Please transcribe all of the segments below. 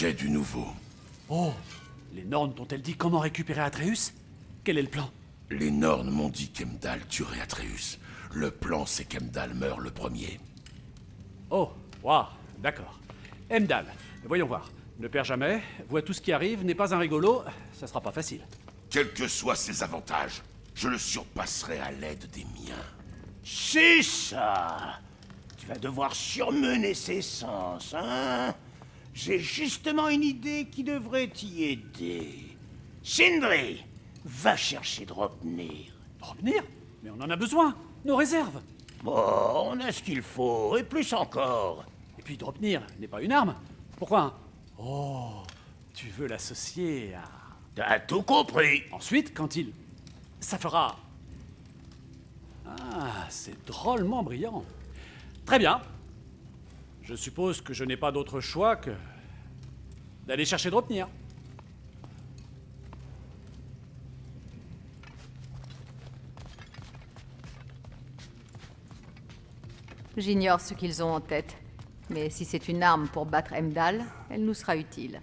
J'ai du nouveau. Oh, les Norns t'ont-elles dit comment récupérer Atreus? Quel est le plan? Les Norns m'ont dit qu'Heimdall tuerait Atreus. Le plan, c'est qu'Heimdall meurt le premier. Oh, waouh, d'accord. Heimdall, voyons voir. Ne perds jamais, vois tout ce qui arrive, n'est pas un rigolo, ça sera pas facile. Quels que soient ses avantages, je le surpasserai à l'aide des miens. C'est ça. Tu vas devoir surmener ses sens, hein? J'ai justement une idée qui devrait t'y aider. Sindri, va chercher Draupnir. Draupnir? Mais on en a besoin, nos réserves. Bon, on a ce qu'il faut, et plus encore. Et puis Draupnir n'est pas une arme. Pourquoi? Oh, tu veux l'associer à... T'as tout compris. Ensuite, quand il... Ça fera... Ah, c'est drôlement brillant. Très bien. Je suppose que je n'ai pas d'autre choix que... d'aller chercher Draupnir. J'ignore ce qu'ils ont en tête. Mais si c'est une arme pour battre Heimdall, elle nous sera utile.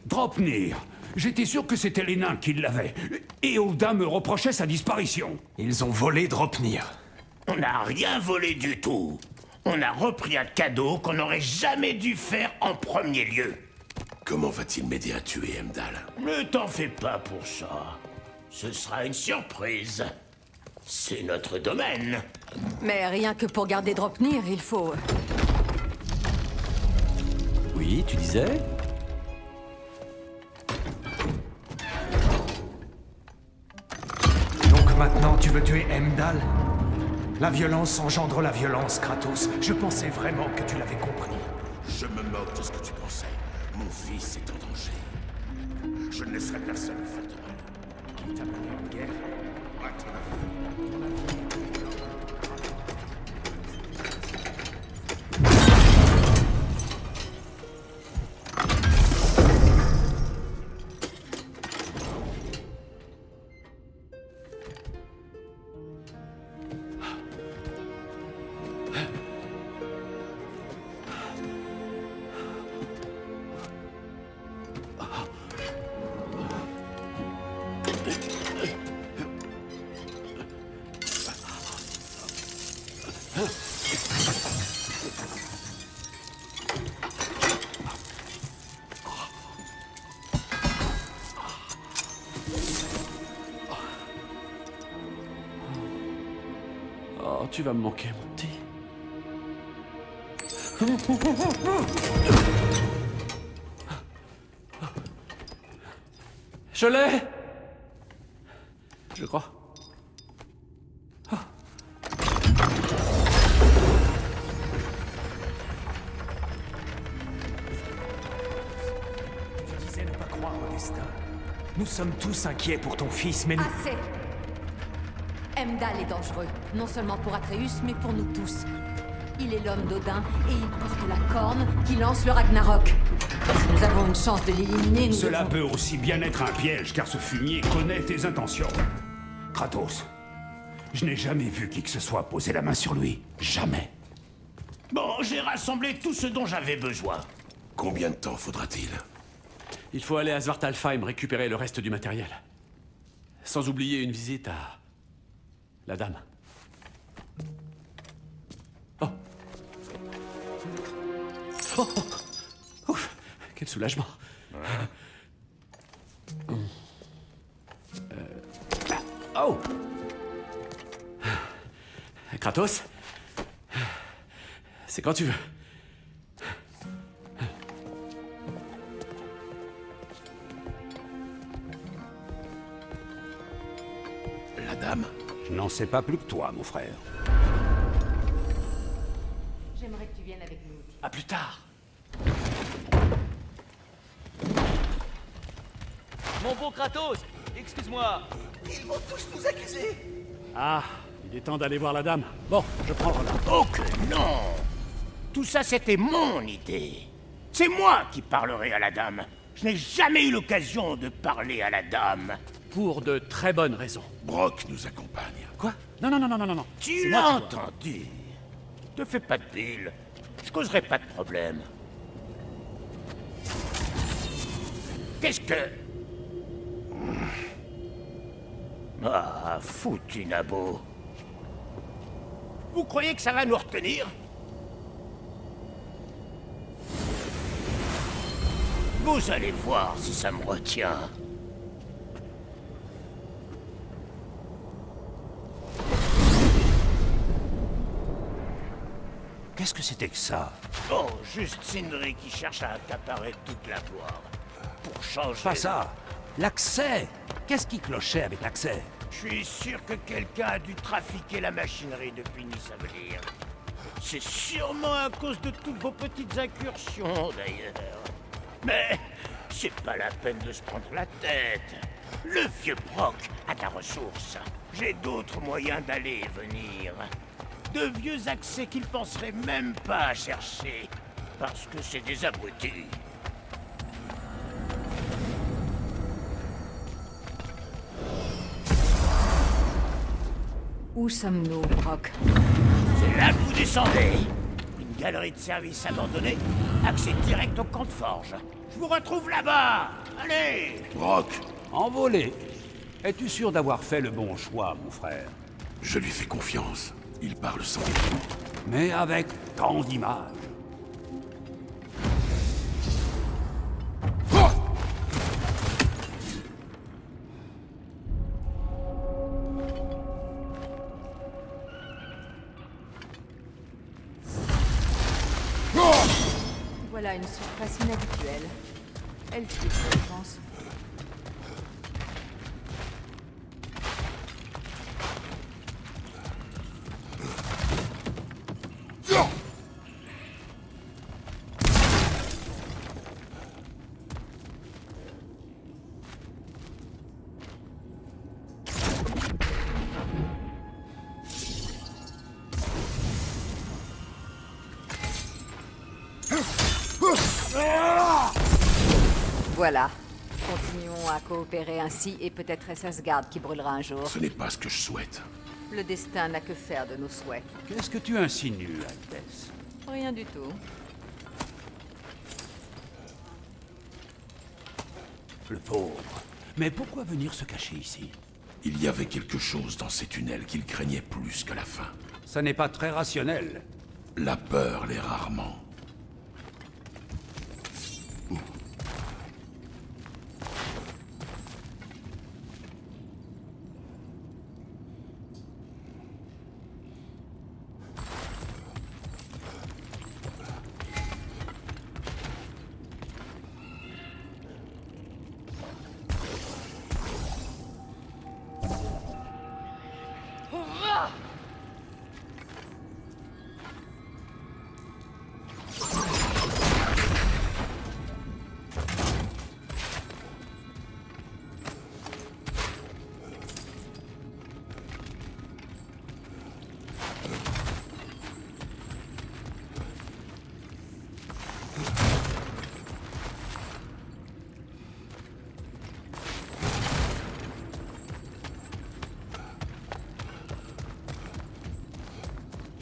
Draupnir! J'étais sûr que c'était les nains qui l'avaient. Et Odin me reprochait sa disparition. Ils ont volé Draupnir. On n'a rien volé du tout. On a repris un cadeau qu'on n'aurait jamais dû faire en premier lieu. Comment va-t-il m'aider à tuer Heimdall? Ne t'en fais pas pour ça. Ce sera une surprise. C'est notre domaine. Mais rien que pour garder Draupnir, il faut... Oui, tu disais? Donc maintenant, tu veux tuer Heimdall? La violence engendre la violence, Kratos. Je pensais vraiment que tu l'avais compris. Je me moque de ce que tu pensais. Mon fils est en danger. Je ne laisserai personne me faire de mal. Qui t'a mené en guerre? À ton avis. Oh, tu vas me manquer, mon petit. Je l'ai! Je crois. Tu disais ne pas croire au destin. Nous sommes tous inquiets pour ton fils, mais nous... Assez! Heimdall est dangereux, non seulement pour Atreus, mais pour nous tous. Il est l'homme d'Odin, et il porte la corne qui lance le Ragnarok. Si nous avons une chance de l'éliminer, nous Cela devons... peut aussi bien être un piège, car ce fumier connaît tes intentions. Kratos, je n'ai jamais vu qui que ce soit poser la main sur lui. Jamais. Bon, j'ai rassemblé tout ce dont j'avais besoin. Combien de temps faudra-t-il? Il faut aller à Svartalfheim récupérer le reste du matériel. Sans oublier une visite à... la dame. Oh. Oh, oh. Ouf, quel soulagement. Oh. Kratos, c'est quand tu veux. La dame? Je n'en sais pas plus que toi, mon frère. J'aimerais que tu viennes avec nous. À plus tard. Mon bon Kratos, excuse-moi. Ils vont tous nous accuser. Ah, Il est temps d'aller voir la dame. Bon, je prends le relais. Oh que non! Tout ça, c'était mon idée. C'est moi qui parlerai à la dame. Je n'ai jamais eu l'occasion de parler à la dame. Pour de très bonnes raisons. Brock nous accompagne. Quoi? Non, non, non, non, non, non, non. Tu C'est l'as moi qui dois. entendu? Te fais pas de bile. Je causerai pas de problème. Qu'est-ce que... Ah, foutu nabo. Vous croyez que ça va nous retenir? Vous allez voir si ça me retient. Qu'est-ce que c'était que ça? Oh, juste Sindri qui cherche à accaparer toute la gloire. Pour changer... Pas ça. L'accès. Qu'est-ce qui clochait avec l'accès? Je suis sûr que quelqu'un a dû trafiquer la machinerie depuis Nisavelir. C'est sûrement à cause de toutes vos petites incursions, d'ailleurs. Mais c'est pas la peine de se prendre la tête. Le vieux Brock a ta ressource. J'ai d'autres moyens d'aller et venir. De vieux accès qu'il penserait même pas à chercher. Parce que c'est des abrutis. Où sommes-nous, Brock? C'est là que vous descendez. Une galerie de service abandonnée, accès direct au camp de forge. Je vous retrouve là-bas. Allez! Brock, Envolé. Es-tu sûr d'avoir fait le bon choix, mon frère? je lui fais confiance. Il parle sans... Mais avec tant d'images. Voilà une surface inhabituelle. Elle filtre, je pense. Voilà. Continuons à coopérer ainsi et peut-être est-ce Asgard qui brûlera un jour. Ce n'est pas ce que je souhaite. Le destin n'a que faire de nos souhaits. Qu'est-ce que tu insinues, Altesse? Rien du tout. Le pauvre. Mais pourquoi venir se cacher ici? Il y avait quelque chose dans ces tunnels qu'il craignait plus que la faim. Ça n'est pas très rationnel. La peur l'est rarement.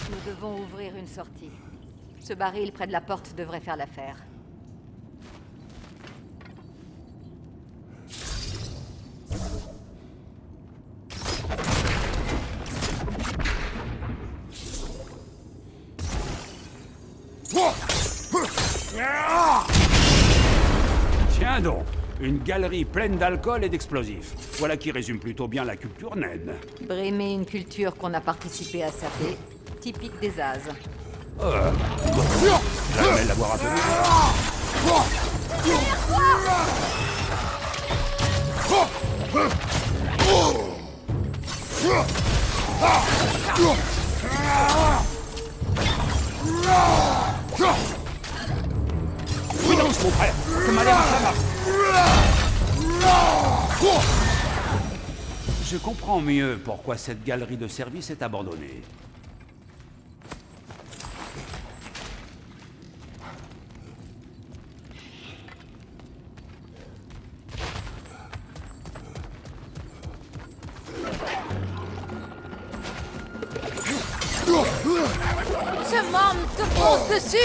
Nous devons ouvrir une sortie. Ce baril près de la porte devrait faire l'affaire. Tiens donc, une galerie pleine d'alcool et d'explosifs. Voilà qui résume plutôt bien la culture naine. Brimer une culture qu'on a participé à saper, typique des As. Jamais l'avoir appelé. Prudence, mon frère, que ma lèvre inflammable. Je comprends mieux pourquoi cette galerie de service est abandonnée. Ce membre te fonce dessus!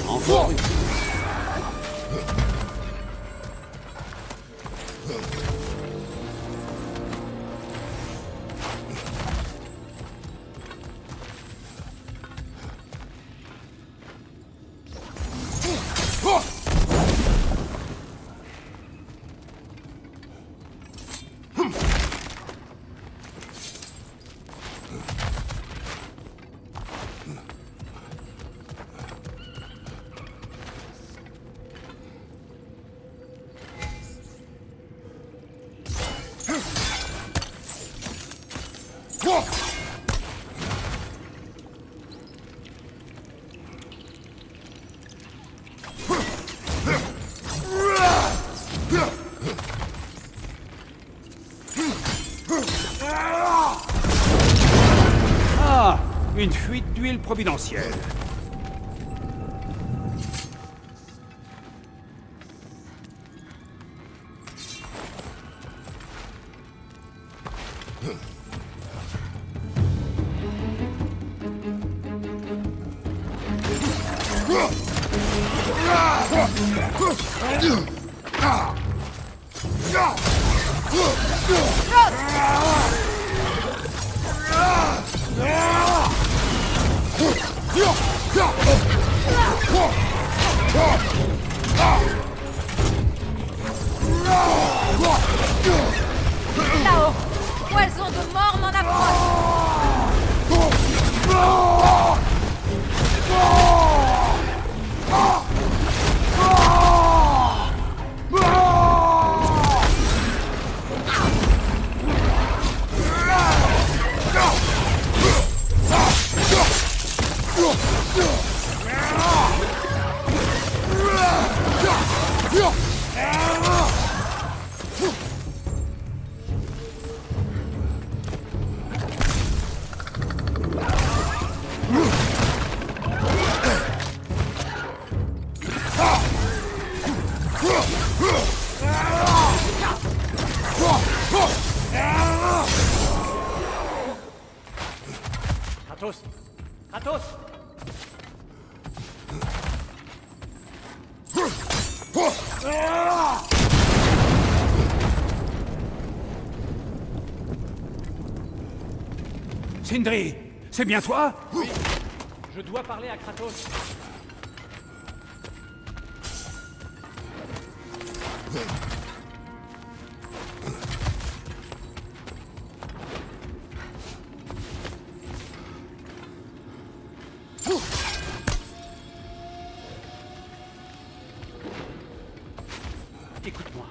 Encore une. Ah, une fuite d'huile providentielle. Là-haut! Poison de mort m'en approche! Kratos! Kratos! Sindri, c'est bien toi? Oui, je dois parler à Kratos. Écoute-moi.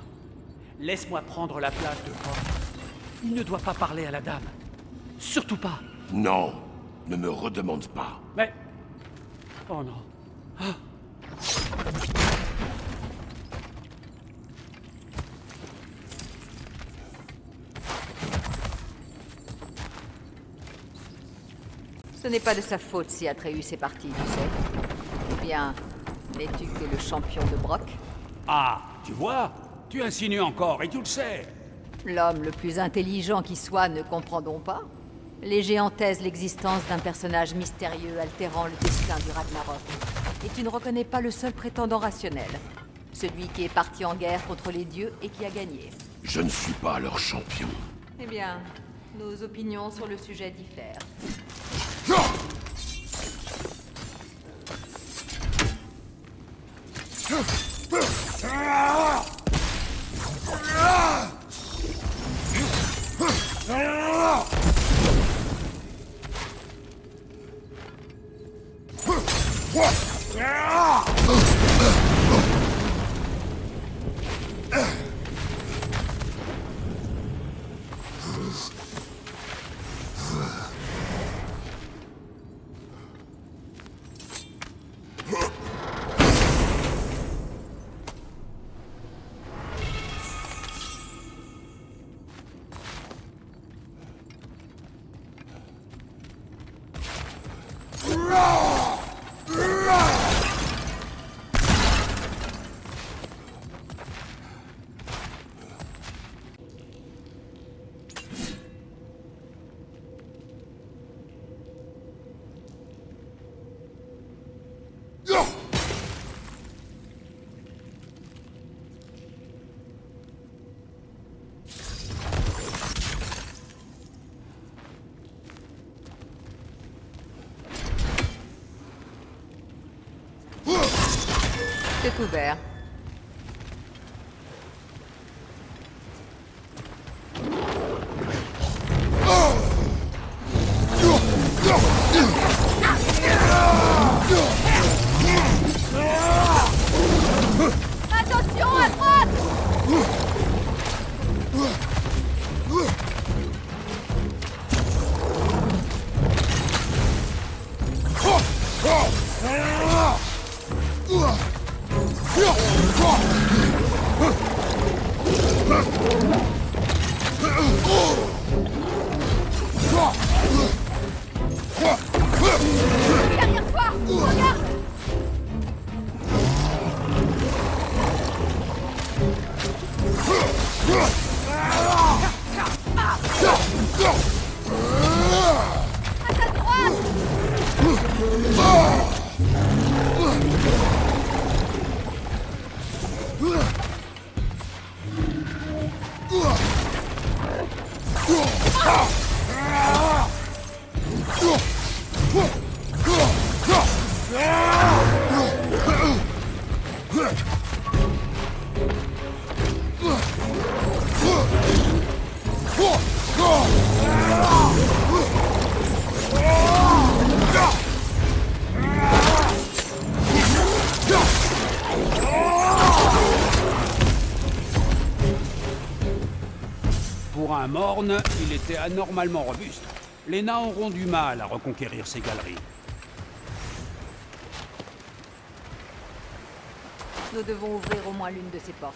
Laisse-moi prendre la place de Rock. Il ne doit pas parler à la dame. Surtout pas. Non, ne me redemande pas. Mais... Oh non. Ce n'est pas de sa faute si Atreus est parti, tu sais. Ou bien, n'es-tu que le champion de Brock? Ah, tu vois? Tu insinues encore et tu le sais. L'homme le plus intelligent qui soit ne comprend donc pas? Les géants taisent l'existence d'un personnage mystérieux altérant le destin du Ragnarok. Et tu ne reconnais pas le seul prétendant rationnel. Celui qui est parti en guerre contre les dieux et qui a gagné. Je ne suis pas leur champion. Eh bien, nos opinions sur le sujet diffèrent. couvert. Attention à droite! Derrière toi! Regarde! À ta droite! Pour un morne, il était anormalement robuste. Les nains auront du mal à reconquérir ces galeries. Nous devons ouvrir au moins l'une de ces portes.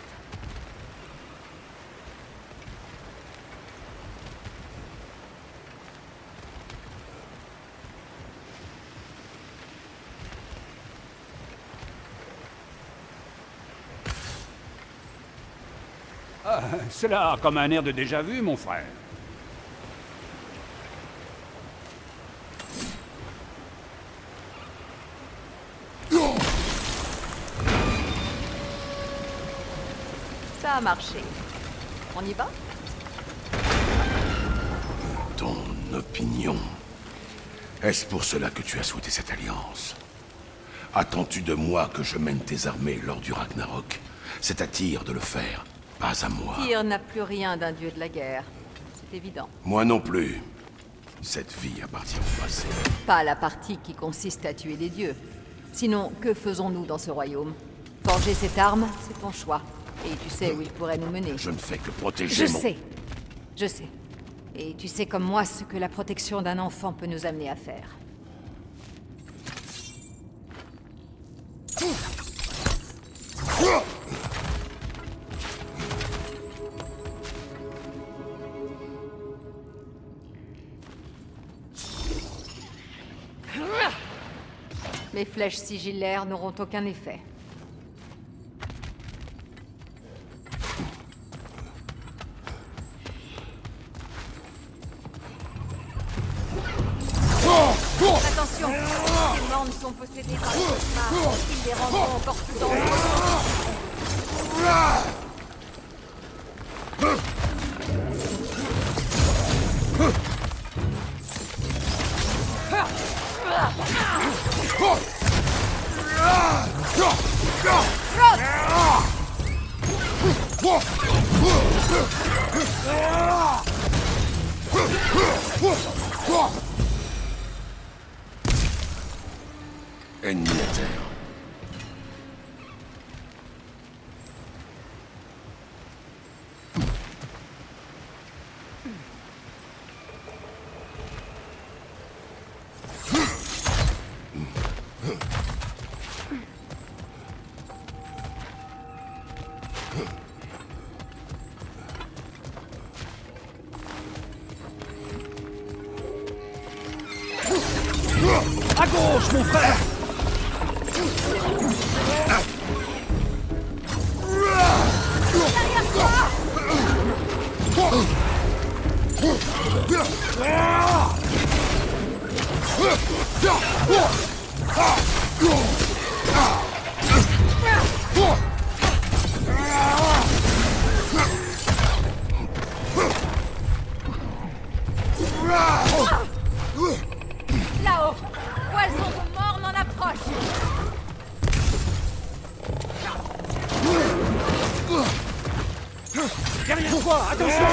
Cela a comme un air de déjà-vu, mon frère. Ça a marché. On y va? Ton opinion. Est-ce pour cela que tu as souhaité cette alliance? Attends-tu de moi que je mène tes armées lors du Ragnarok? C'est à Tyr de le faire, pas à moi. Tyr n'a plus rien d'un dieu de la guerre. C'est évident. Moi non plus. Cette vie appartient au passé. Pas la partie qui consiste à tuer des dieux. Sinon, que faisons-nous dans ce royaume? Forger cette arme, c'est ton choix. Et tu sais où il pourrait nous mener. Je ne fais que protéger Je mon... sais. Je sais. Et tu sais comme moi ce que la protection d'un enfant peut nous amener à faire. Mes flèches sigillaires n'auront aucun effet. Attention, ces mornes sont possédés par les cauchemars. Ils les rendront encore plus dangereux. Ennemi à terre. À gauche, mon frère! Là-haut, poison de morne en approche. Derrière toi, attention!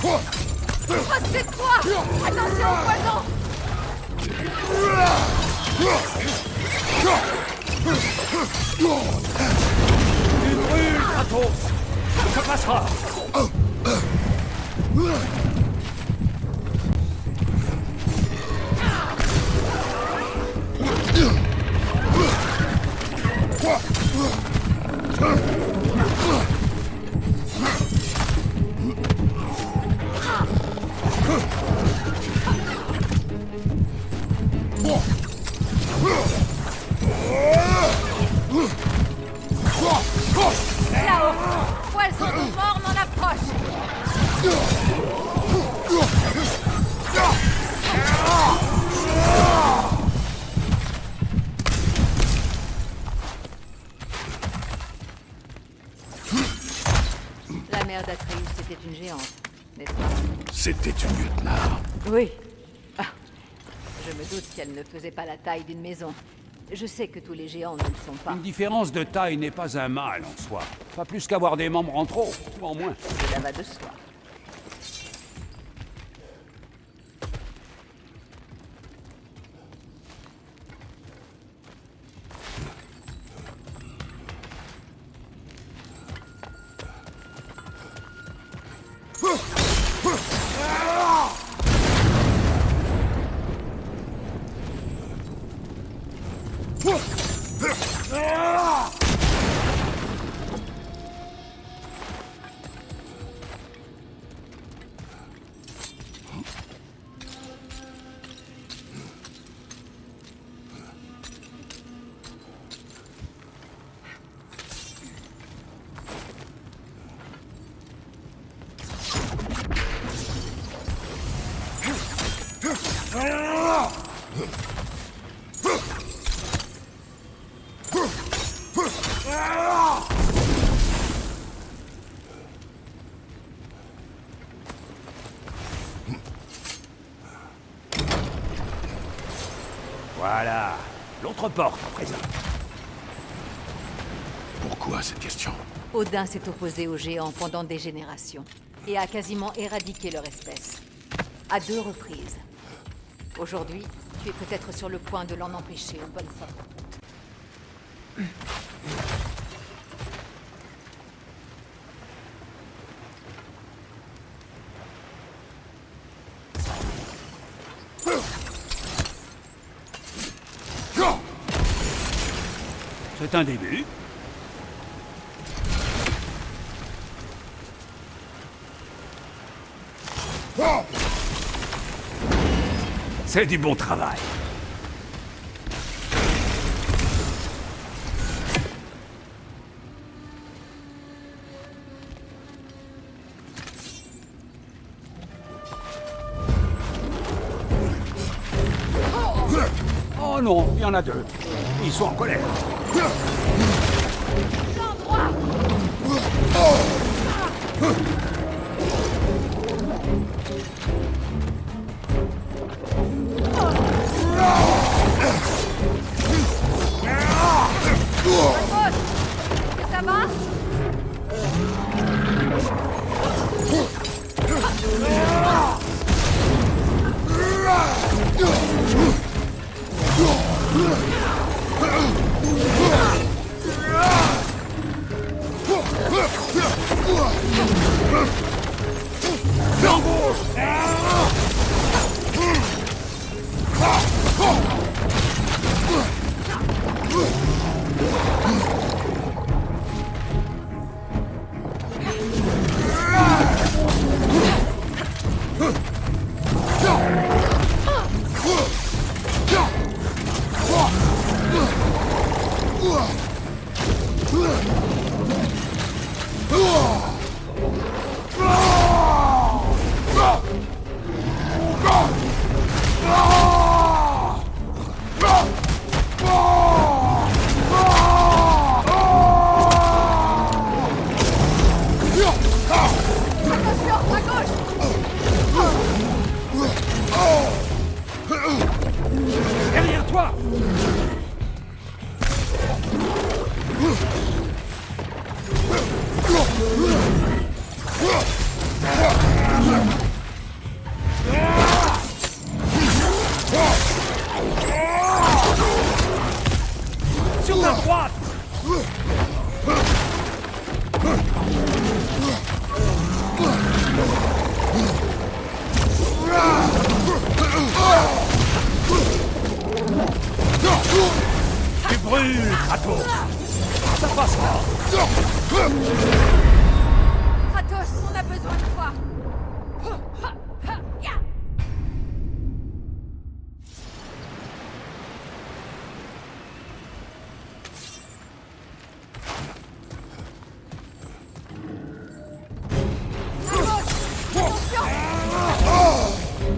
Oh, c'est toi! Attention au poison! Tu brûles, Kratos! Ça passera! Là-haut! Poison de mort m'en approche! La mère d'Atreus était une géante, n'est-ce pas? C'était une lieutenant. Oui. Ah, je me doute qu'elle ne faisait pas la taille d'une maison. Je sais que tous les géants ne le sont pas. Une différence de taille n'est pas un mal en soi. Pas plus qu'avoir des membres en trop, ou en moins. Cela va de soi. Voilà. L'autre porte, à présent. Pourquoi cette question? Odin s'est opposé aux géants pendant des générations et a quasiment éradiqué leur espèce. À 2 reprises. Aujourd'hui, tu es peut-être sur le point de l'en empêcher une bonne fois pour toutes. C'est un début. C'est du bon travail. Oh non, il y en a 2. Ils sont en colère. Est-ce que ça va? Attention, à gauche! Derrière toi! Sur ta droite! Tu brûles, Kratos! Ça passera! Kratos, on a besoin de toi!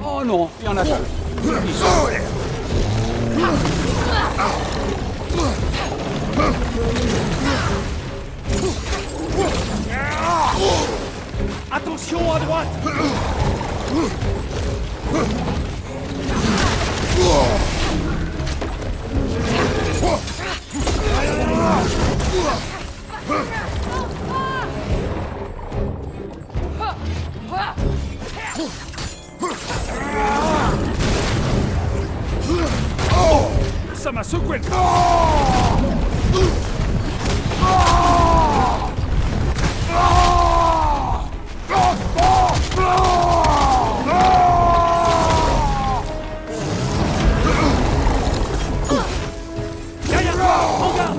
Oh non, il y en a deux. Ils sont en colère. Attention à droite! Ça m'a secoué le crâne. Derrière toi, en garde.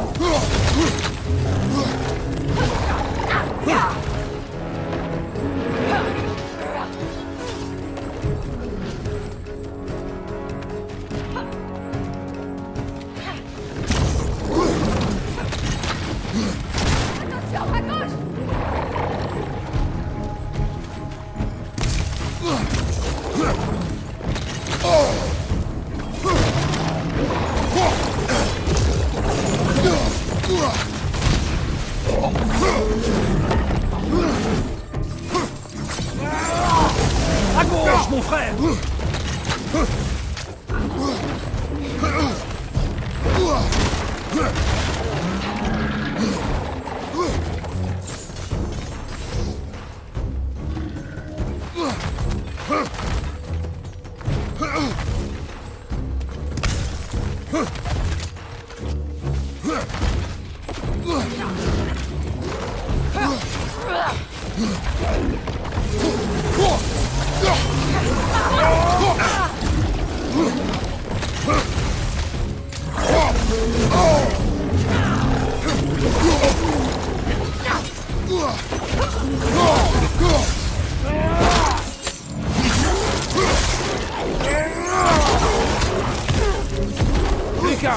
Attention, à gauche! À gauche, mon frère. Plus qu'un.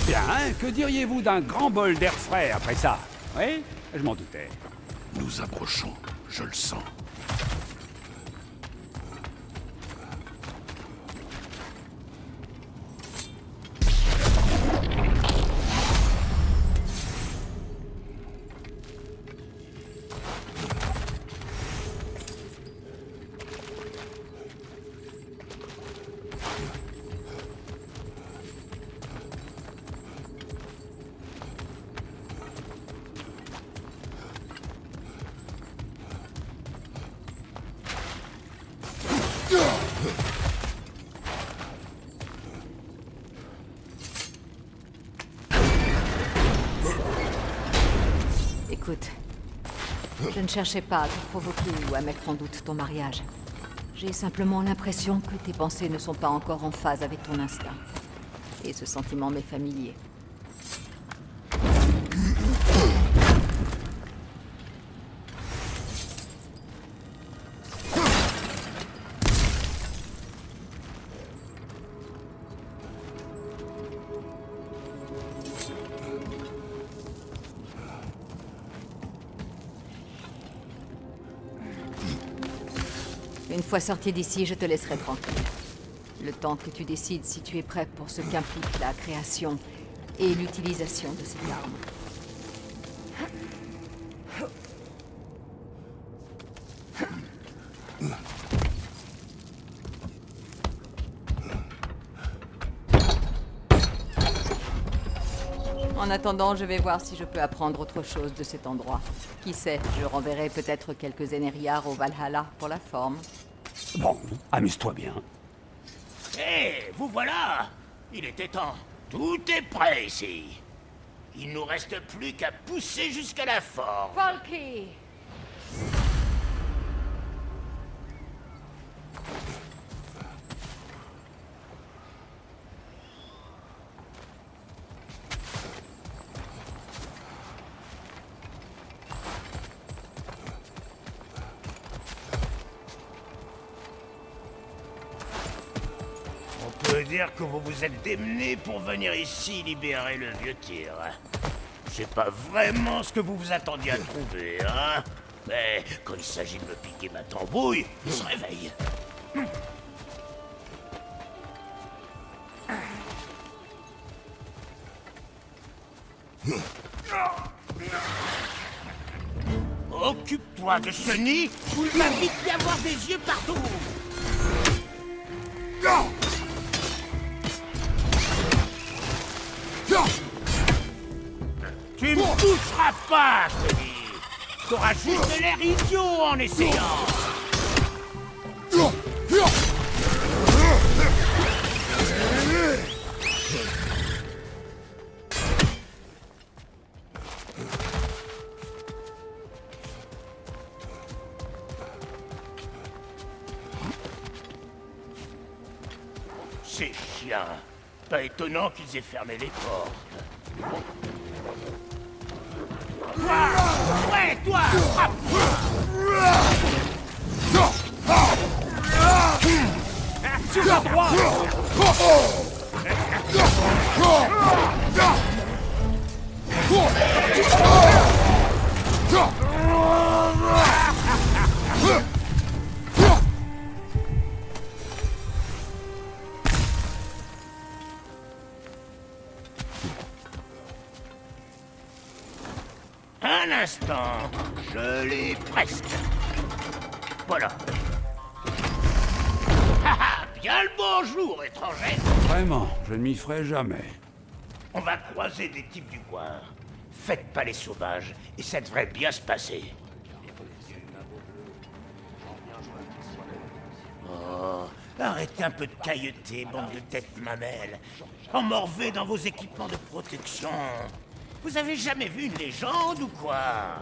Bien, hein, que diriez-vous d'un grand bol d'air frais après ça? Oui, je m'en doutais. Nous approchons, je le sens. Écoute, je ne cherchais pas à te provoquer ou à mettre en doute ton mariage. J'ai simplement l'impression que tes pensées ne sont pas encore en phase avec ton instinct. Et ce sentiment m'est familier. Une fois sorti d'ici, je te laisserai tranquille. Le temps que tu décides si tu es prêt pour ce qu'implique la création et l'utilisation de cette arme. En attendant, je vais voir si je peux apprendre autre chose de cet endroit. Qui sait, je renverrai peut-être quelques Énériards au Valhalla pour la forme. Bon, amuse-toi bien. Hé, vous voilà! Il était temps. Tout est prêt ici. Il nous reste plus qu'à pousser jusqu'à la forme. Falky! On peut dire que vous vous êtes démenés pour venir ici libérer le vieux tir. C'est pas vraiment ce que vous vous attendiez à trouver, hein? Mais quand il s'agit de me piquer ma tambouille, il se réveille. Occupe-toi de ce nid, ou il va vite y avoir des yeux partout. Tu me toucheras pas, je te dis. T'auras juste l'air idiot en essayant. Ces chiens. Pas étonnant qu'ils aient fermé les portes. Ouais, toi, frappe-moi! Sur la droite! Un instant, je l'ai presque. Voilà. Haha, bien le bonjour, étranger. Vraiment, je ne m'y ferai jamais. On va croiser des types du coin. Faites pas les sauvages, et ça devrait bien se passer. Oh, arrêtez un peu de cailleter, bande de têtes mamelles. Emmorvez dans vos équipements de protection. Vous avez jamais vu une légende ou quoi?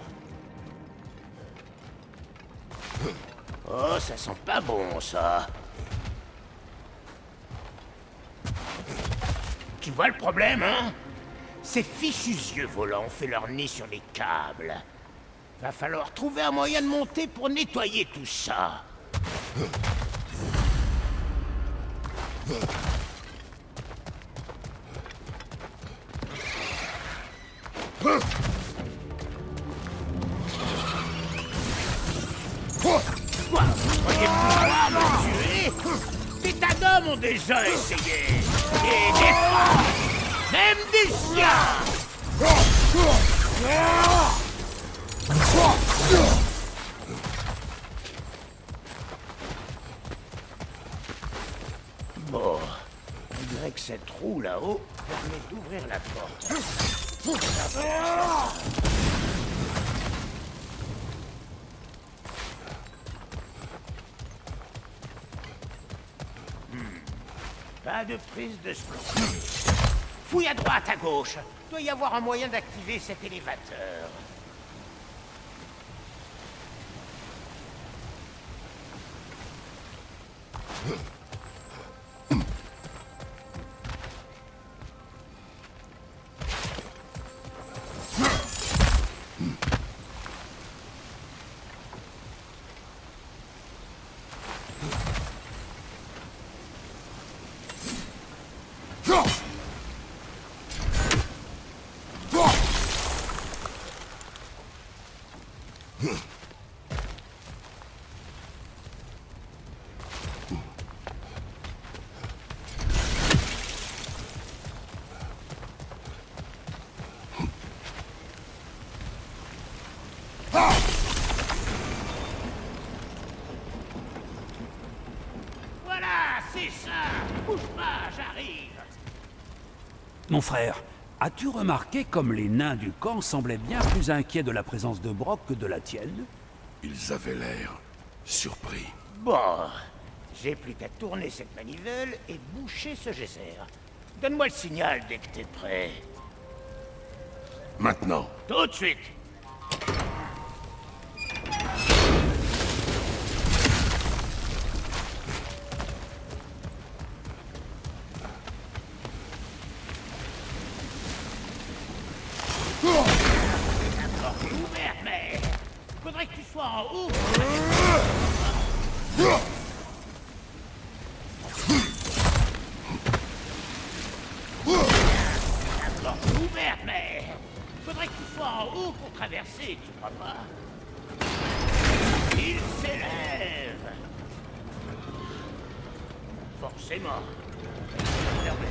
Oh, ça sent pas bon, ça. Tu vois le problème, hein? Ces fichus yeux volants ont fait leur nid sur les câbles. Va falloir trouver un moyen de monter pour nettoyer tout ça. Quoi? Vous croyez pouvoir me tuer? Des tas d'hommes ont déjà essayé. Et des femmes, même des chiens. Bon, on dirait que cette roue là-haut permet d'ouvrir la porte. Pas de prise de splendide. Fouille à droite, à gauche. Doit y avoir un moyen d'activer cet élévateur. Mon frère, as-tu remarqué comme les nains du camp semblaient bien plus inquiets de la présence de Brok que de la tienne? Ils avaient l'air surpris. Bon, j'ai plus qu'à tourner cette manivelle et boucher ce geyser. Donne-moi le signal dès que t'es prêt. Maintenant. Tout de suite. La porte est ouverte, mais... faudrait que tu sois en haut. La porte est ouverte, mais... faudrait que tu sois en haut pour traverser, tu crois pas? Il s'élève. Forcément. Fermez.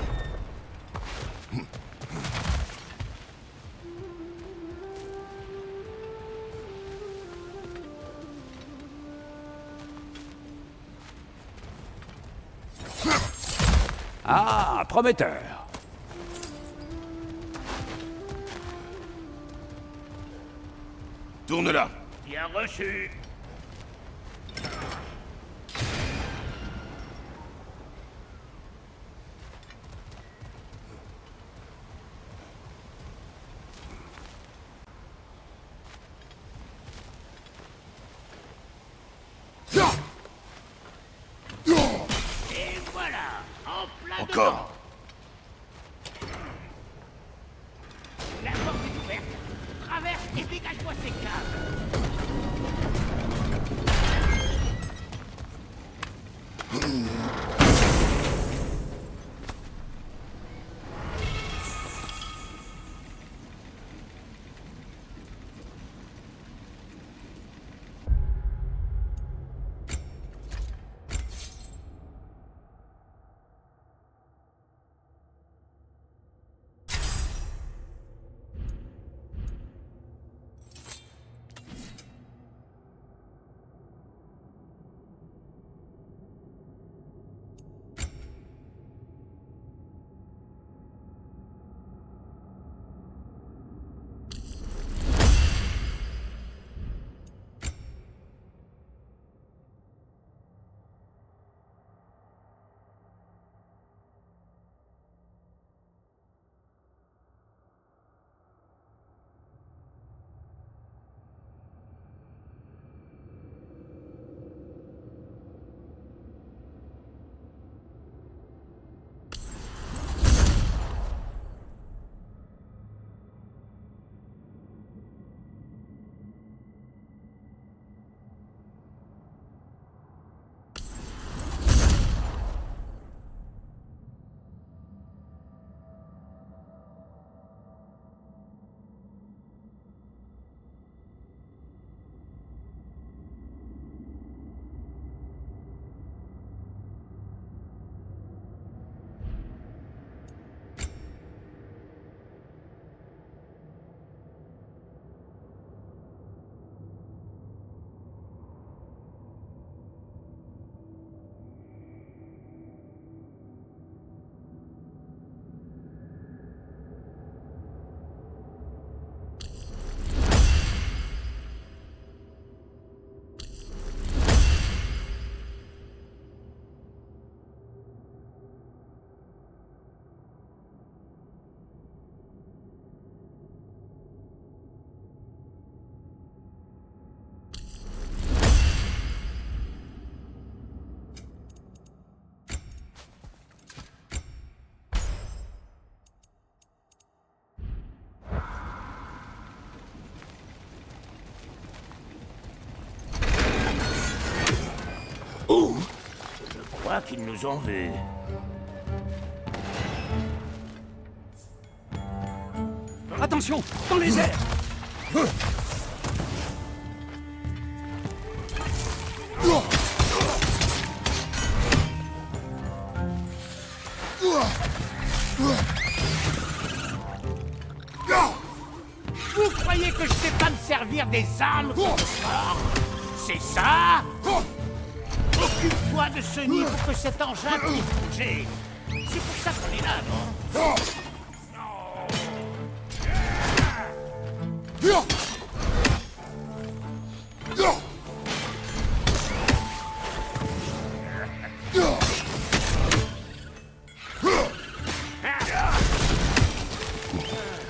Ah, prometteur. Tourne là. Bien reçu. Et voilà, en plein Encore. dedans. La porte est ouverte. Traverse et dégage-moi ces câbles. Je crois qu'ils nous ont vus. Attention, dans les airs. Vous croyez que je sais pas me servir des armes contre fort? C'est ça? Occupe-toi de ce nid pour que cet engin puisse bouger. C'est pour ça qu'on est là, non?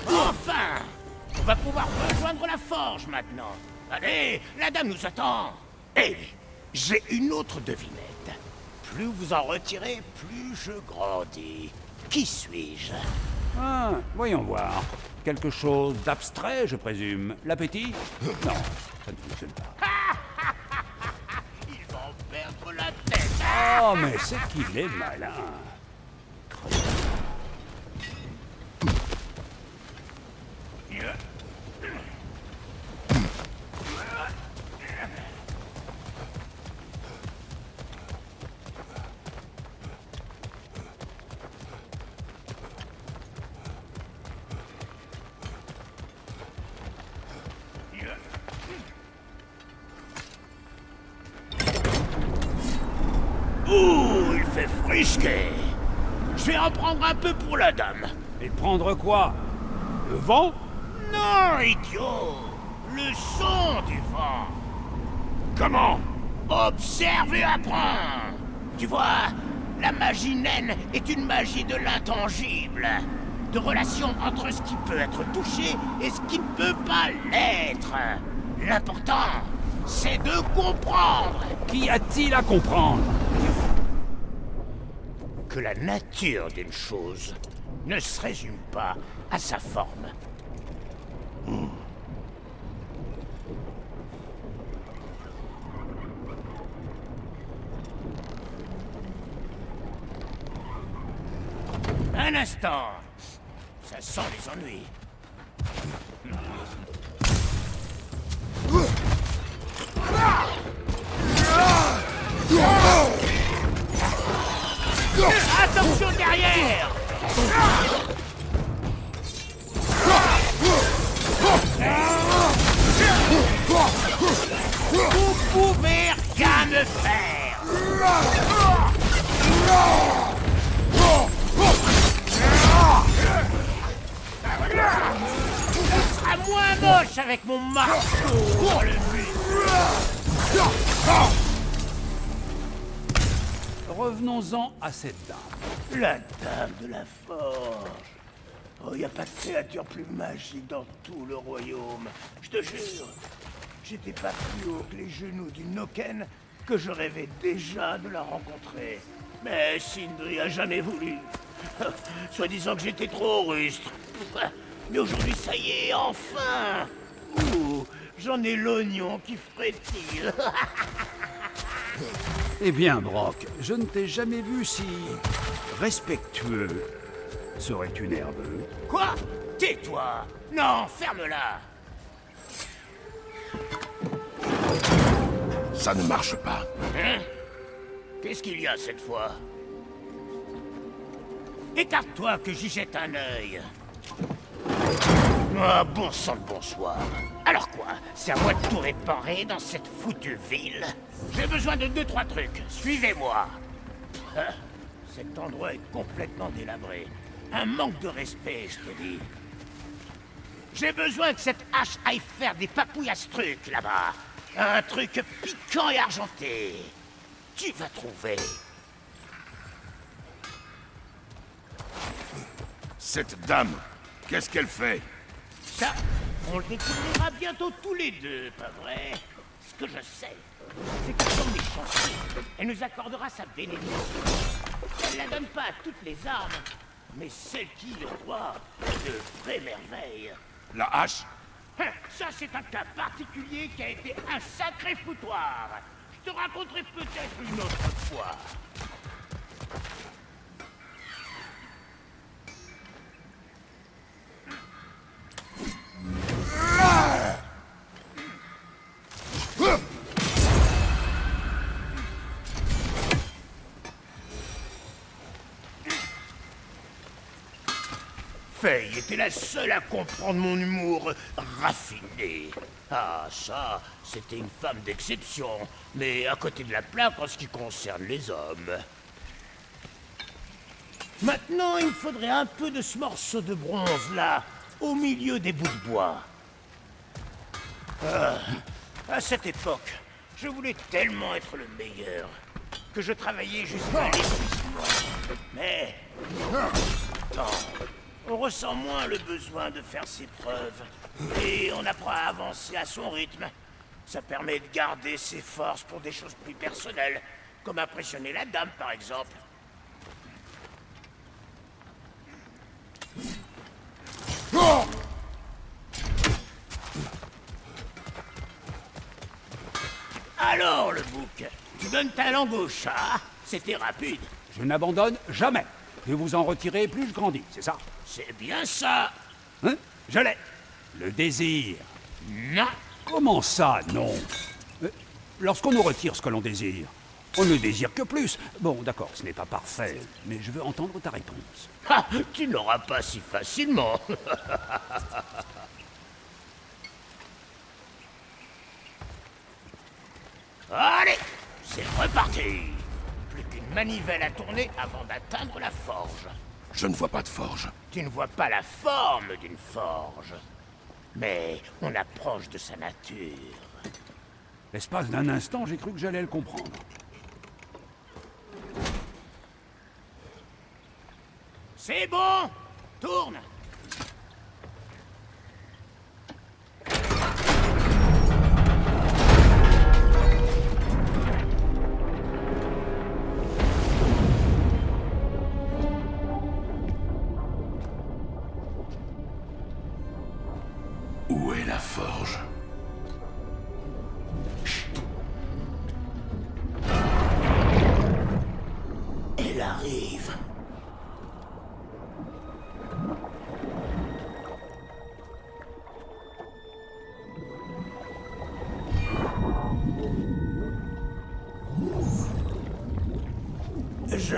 Enfin! On va pouvoir rejoindre la forge maintenant. Allez, la dame nous attend. Et j'ai une autre devinette. Plus vous en retirez, plus je grandis. Qui suis-je? Ah, voyons voir. Quelque chose d'abstrait, je présume. L'appétit? Non, ça ne fonctionne pas. Ils vont perdre la tête. Oh, mais c'est qu'il est malin. Ouh, il fait frisquet. Je vais en prendre un peu pour la dame. Et prendre quoi? Le vent? Non, idiot. Le son du vent. Comment? Observe et apprends. Tu vois, la magie naine est une magie de l'intangible. De relation entre ce qui peut être touché et ce qui ne peut pas l'être. L'important, c'est de comprendre Qu'y a-t-il à comprendre? que la nature d'une chose ne se résume pas à sa forme. Un instant. Ça sent les ennuis. Attention derrière! Vous pouvez rien me faire! Ce sera moins moche avec mon marteau pour le but! Revenons-en à cette dame. La dame de la forge. Oh, y a pas de créature plus magique dans tout le royaume. Je te jure, j'étais pas plus haut que les genoux d'une Noken que je rêvais déjà de la rencontrer. Mais Sindri a jamais voulu. Soit disant que j'étais trop rustre. Mais aujourd'hui, ça y est, enfin. Ouh, j'en ai l'oignon qui frétille. Eh bien, Brock, je ne t'ai jamais vu si respectueux. Serais-tu nerveux? Quoi? Tais-toi! Non, ferme-la! Ça ne marche pas. Hein? Qu'est-ce qu'il y a cette fois? Écarte-toi que j'y jette un œil. Ah, bon sang de bonsoir. Alors quoi? C'est à moi de tout réparer dans cette foutue ville? J'ai besoin de 2-3 trucs. Suivez-moi. Ah, cet endroit est complètement délabré. Un manque de respect, je te dis. J'ai besoin que cette hache aille faire des papouilles à ce truc, là-bas. Un truc piquant et argenté. Tu vas trouver. Cette dame, qu'est-ce qu'elle fait? Ça, on le découvrira bientôt tous les deux, pas vrai? Ce que je sais, c'est que comme les chanceux, elle nous accordera sa bénédiction. Elle la donne pas à toutes les armes, mais celles qui y ont droit, de vraies merveilles. La hache? Hein, ça, c'est un cas particulier qui a été un sacré foutoir. Je te raconterai peut-être une autre fois. Faye était la seule à comprendre mon humour raffiné. Ah, ça, c'était une femme d'exception, mais à côté de la plaque en ce qui concerne les hommes. Maintenant, il me faudrait un peu de ce morceau de bronze, là, au milieu des bouts de bois. À cette époque, je voulais tellement être le meilleur que je travaillais jusqu'à l'épuisement. Mais... Attends, on ressent moins le besoin de faire ses preuves. Et on apprend à avancer à son rythme. Ça permet de garder ses forces pour des choses plus personnelles, comme impressionner la dame, par exemple. Alors, le bouc, tu donnes ta langue au chat? C'était rapide. Je n'abandonne jamais. Plus vous en retirez, plus je grandis, c'est ça? C'est bien ça. Hein? Je l'ai. Le désir. Non. Comment ça, non? Lorsqu'on nous retire ce que l'on désire, on ne désire que plus. Bon, d'accord, ce n'est pas parfait, mais je veux entendre ta réponse. Ah, tu n'auras pas si facilement. Allez, c'est reparti. Plus qu'une manivelle à tourner avant d'atteindre la forge. Je ne vois pas de forge. Tu ne vois pas la forme d'une forge, mais on approche de sa nature. L'espace d'un instant, j'ai cru que j'allais le comprendre. C'est bon, tourne. Où est la forge? Elle arrive. Je...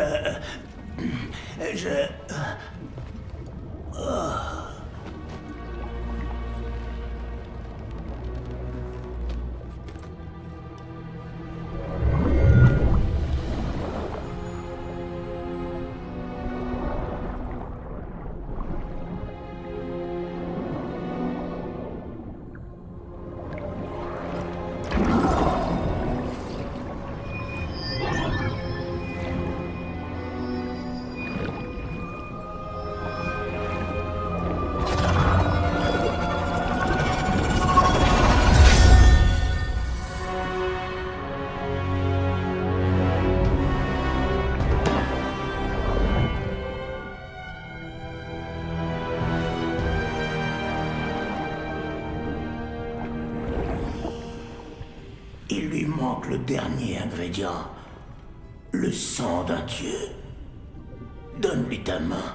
Il lui manque le dernier ingrédient. Le sang d'un dieu. Donne-lui ta main.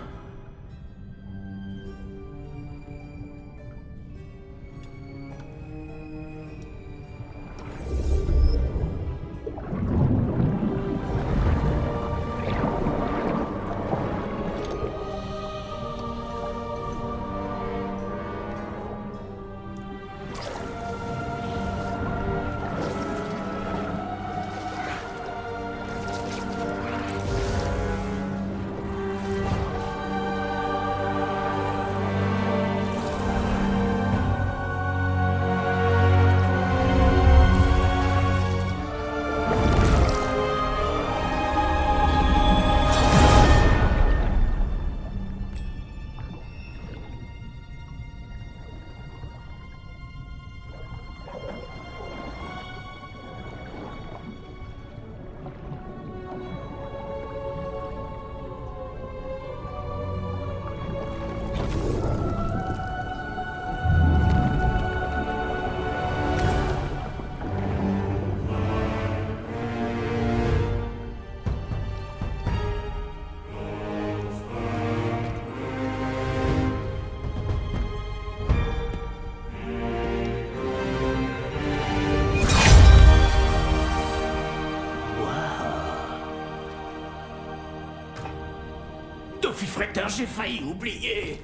Fretin, j'ai failli oublier.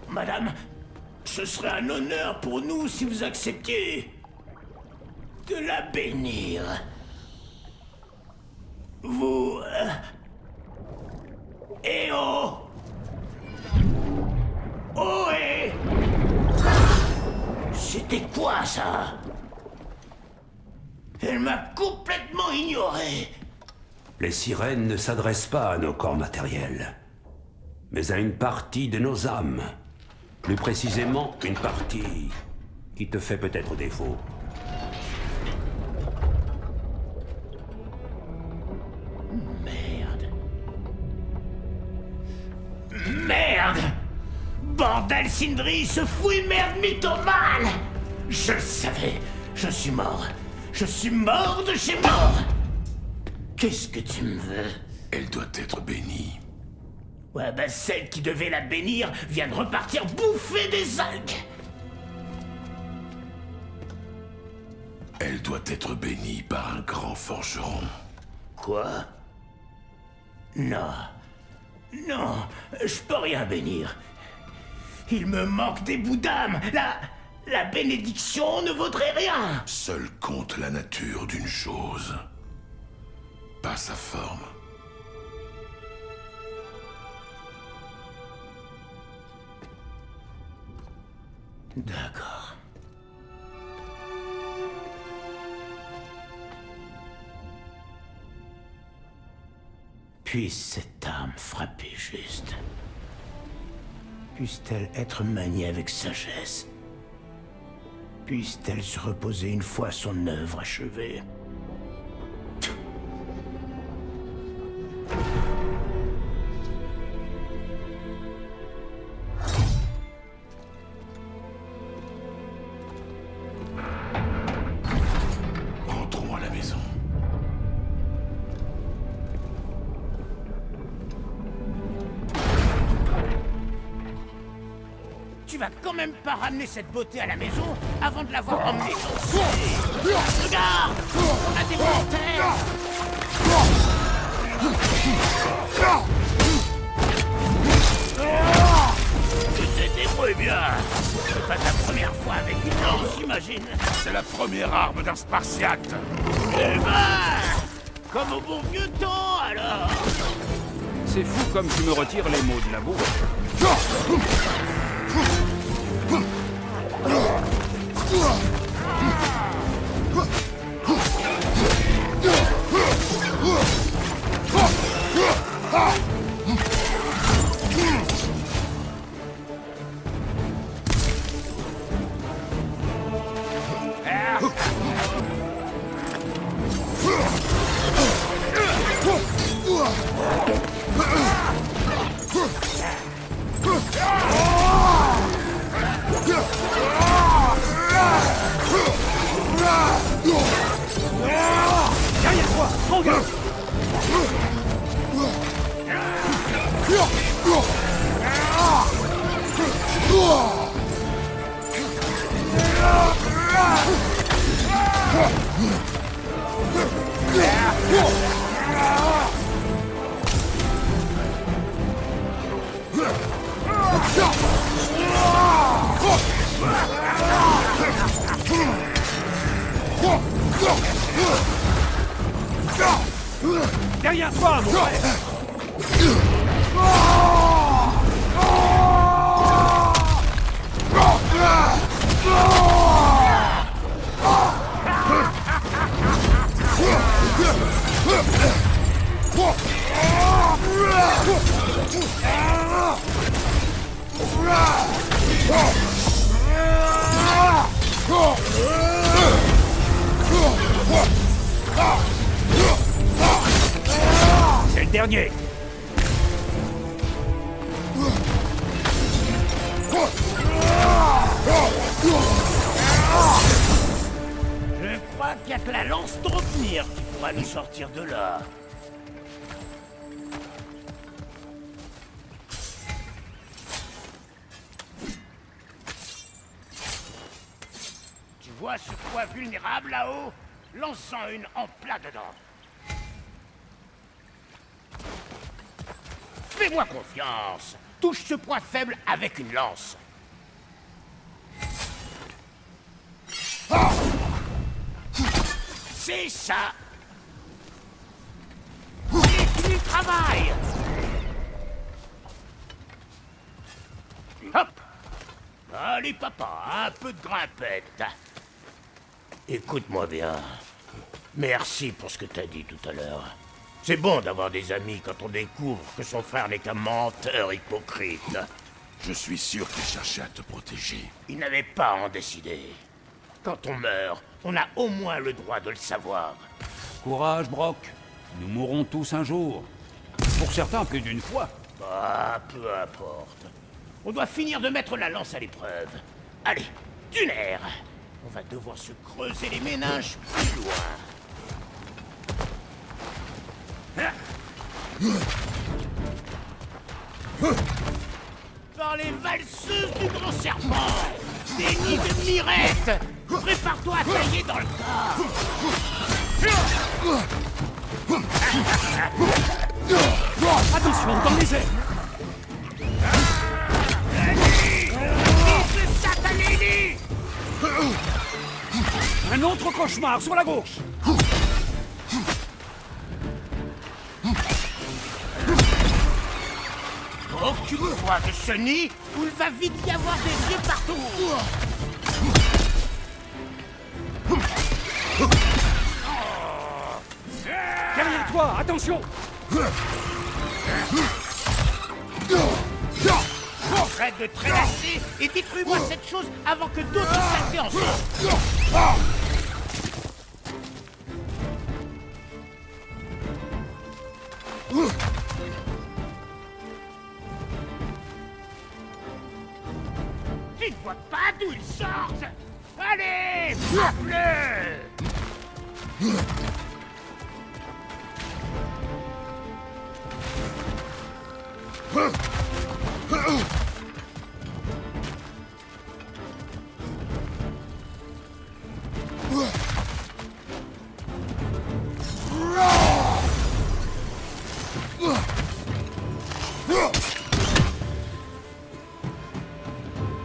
Madame, ce serait un honneur pour nous si vous acceptiez de la bénir. Vous... Eh oh! Oh eh! C'est C'était quoi, ça? Elle m'a complètement ignoré. Les sirènes ne s'adressent pas à nos corps matériels, mais à une partie de nos âmes. Plus précisément, une partie qui te fait peut-être défaut. Merde. Merde! Bordel, Sindri, ce fouille merde mythomane! Je le savais, je suis mort. Je suis mort de chez mort! Qu'est-ce que tu me veux? Elle doit être bénie. Ouais, bah celle qui devait la bénir vient de repartir bouffer des algues! Elle doit être bénie par un grand forgeron. Quoi? Non. Non, je peux rien bénir. Il me manque des bouts d'âme. La bénédiction ne vaudrait rien. Seul compte la nature d'une chose, pas sa forme. D'accord. Puisse cette arme frapper juste. Puisse-t-elle être maniée avec sagesse. Puisse-t-elle se reposer une fois son œuvre achevée. Entrons à la maison. Tu vas quand même pas ramener cette beauté à la maison avant de l'avoir emmenée. Regarde! On a des volontaires! Tu te débrouilles bien! C'est pas ta première fois avec une lance, j'imagine. C'est la première arme d'un Spartiate. Eh ben! Comme au bon vieux temps, alors! C'est fou comme tu me retires les mots de la bouche. Derrière toi, prends garde. Derrière toi, mon frère. C'est le dernier. Je crois qu'il n'y a que la lance Draupnir qui pourra nous sortir de là. Tu vois ce poids vulnérable là-haut? Lance-en une en plat dedans. Fais-moi confiance. Touche ce poids faible avec une lance. C'est ça. Et tu travailles. Hop. Allez, papa, un peu de grimpette. Écoute-moi bien. Merci pour ce que t'as dit tout à l'heure. C'est bon d'avoir des amis quand on découvre que son frère n'est qu'un menteur hypocrite. Je suis sûr qu'il cherchait à te protéger. Il n'avait pas à en décider. Quand on meurt, on a au moins le droit de le savoir. Courage, Brock. Nous mourrons tous un jour. Pour certains, plus d'une fois. Bah, peu importe. On doit finir de mettre la lance à l'épreuve. Allez, d'une air. On va devoir se creuser les méninges plus loin. Par les valseuses du grand serpent, des nids de mirettes. Prépare-toi à tailler dans le tas. Attention, dans les airs! Vise le satané nid. Un autre cauchemar sur la gauche! Aucune fois de ce nid où il va vite y avoir des yeux partout. Derrière toi, attention! Arrête de traînasser et détruis-moi cette chose avant que d'autres saletés en sortent. Tu ne vois pas d'où ils sortent. Allez, frappe-le.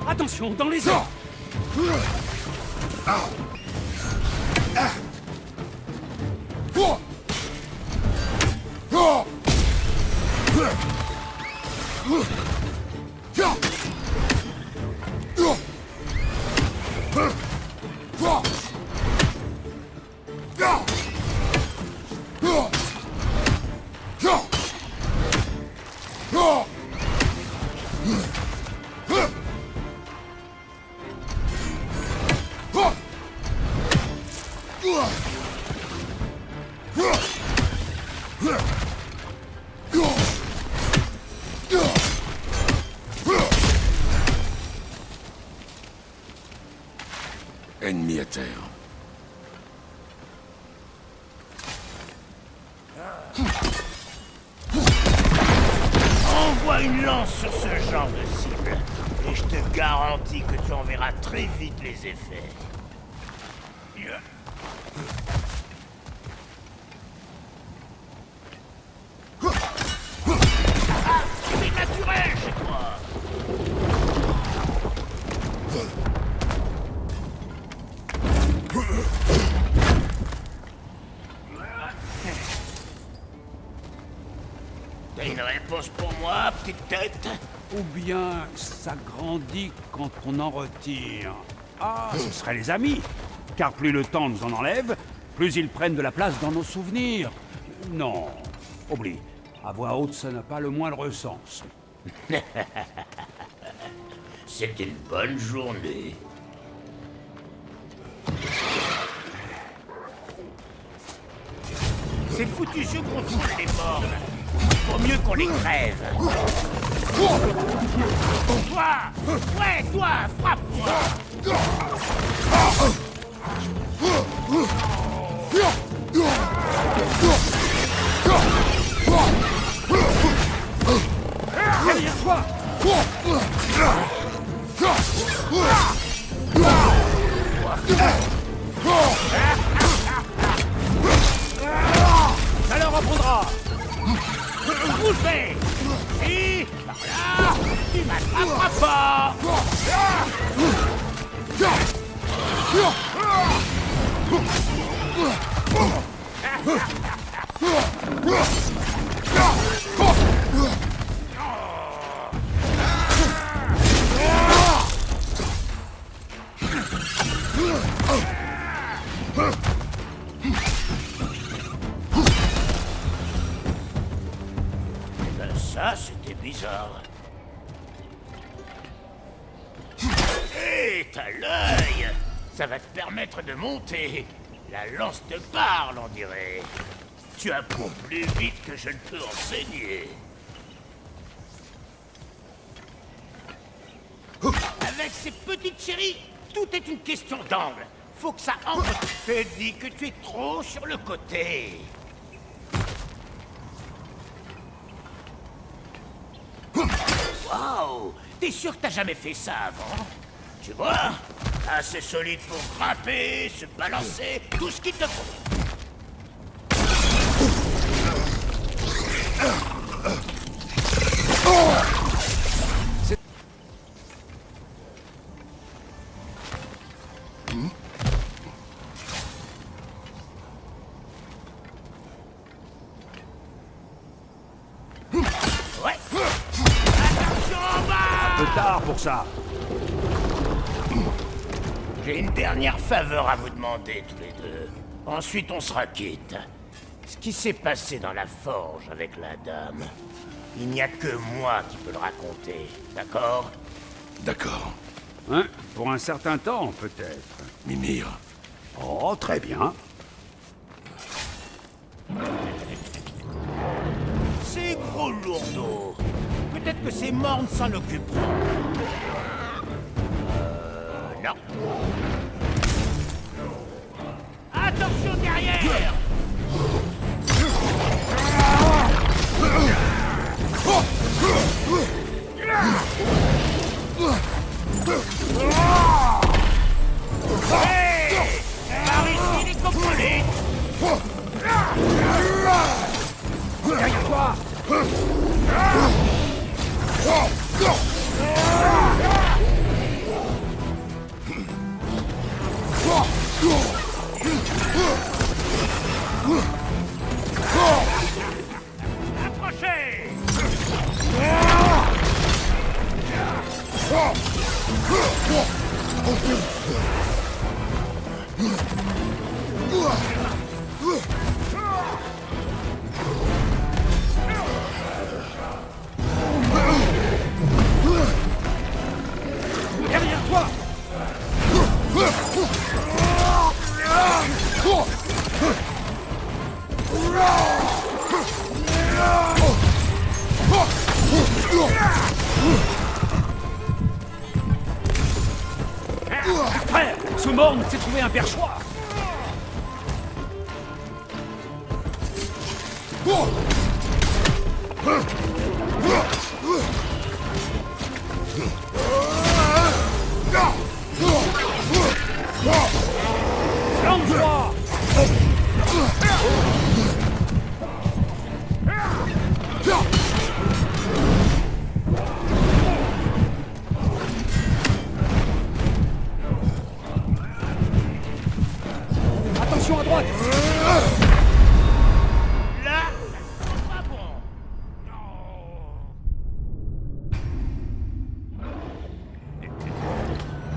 Attention, dans les airs! Ennemi à terre. Envoie une lance sur ce genre de cible. Et je te garantis que tu en verras très vite les effets. Ah, c'est naturel chez toi. T'as une réponse pour moi, petite tête? Ou bien ça grandit quand on en retire. Ah, ce seraient les amis. Car plus le temps nous en enlève, plus ils prennent de la place dans nos souvenirs. Non, oublie. À voix haute, ça n'a pas le moindre sens. C'était une bonne journée. Ces foutus jeux contrôlent les morts. Vaut mieux qu'on les crève. Toi! Ouais, toi! Frappe-moi! Derrière toi! Ça leur apprendra! Bougez! Et par là, tu m'attraperas pas! Ben ça, c'était bizarre. Hé, t'as l'œil! Ça va te permettre de monter. La lance te parle, on dirait. Tu apprends plus vite que je ne peux enseigner. Avec ces petites chéries, tout est une question d'angle. Faut que ça entre. Je te dis que tu es trop sur le côté. Waouh! T'es sûr que t'as jamais fait ça avant? Tu vois? Assez solide pour grimper, se balancer, tout ce qu'il te faut. Ouais. Attention en bas! Un peu tard pour ça. J'ai une dernière faveur à vous demander tous les deux. Ensuite, on sera quitte. Ce qui s'est passé dans la forge avec la dame, il n'y a que moi qui peux le raconter, d'accord? D'accord. Hein? Pour un certain temps, peut-être. Mimir, Oh, très bien. Ces gros lourdeaux. Peut-être que ces mornes s'en occuperont. Non. Attention derrière! Hey! Par ici les copolites! Derrière toi! Approchez! Derrière toi! Frère, ce morne s'est trouvé un perchoir. Lance-toi! Attention à droite! Là, c'est pas bon.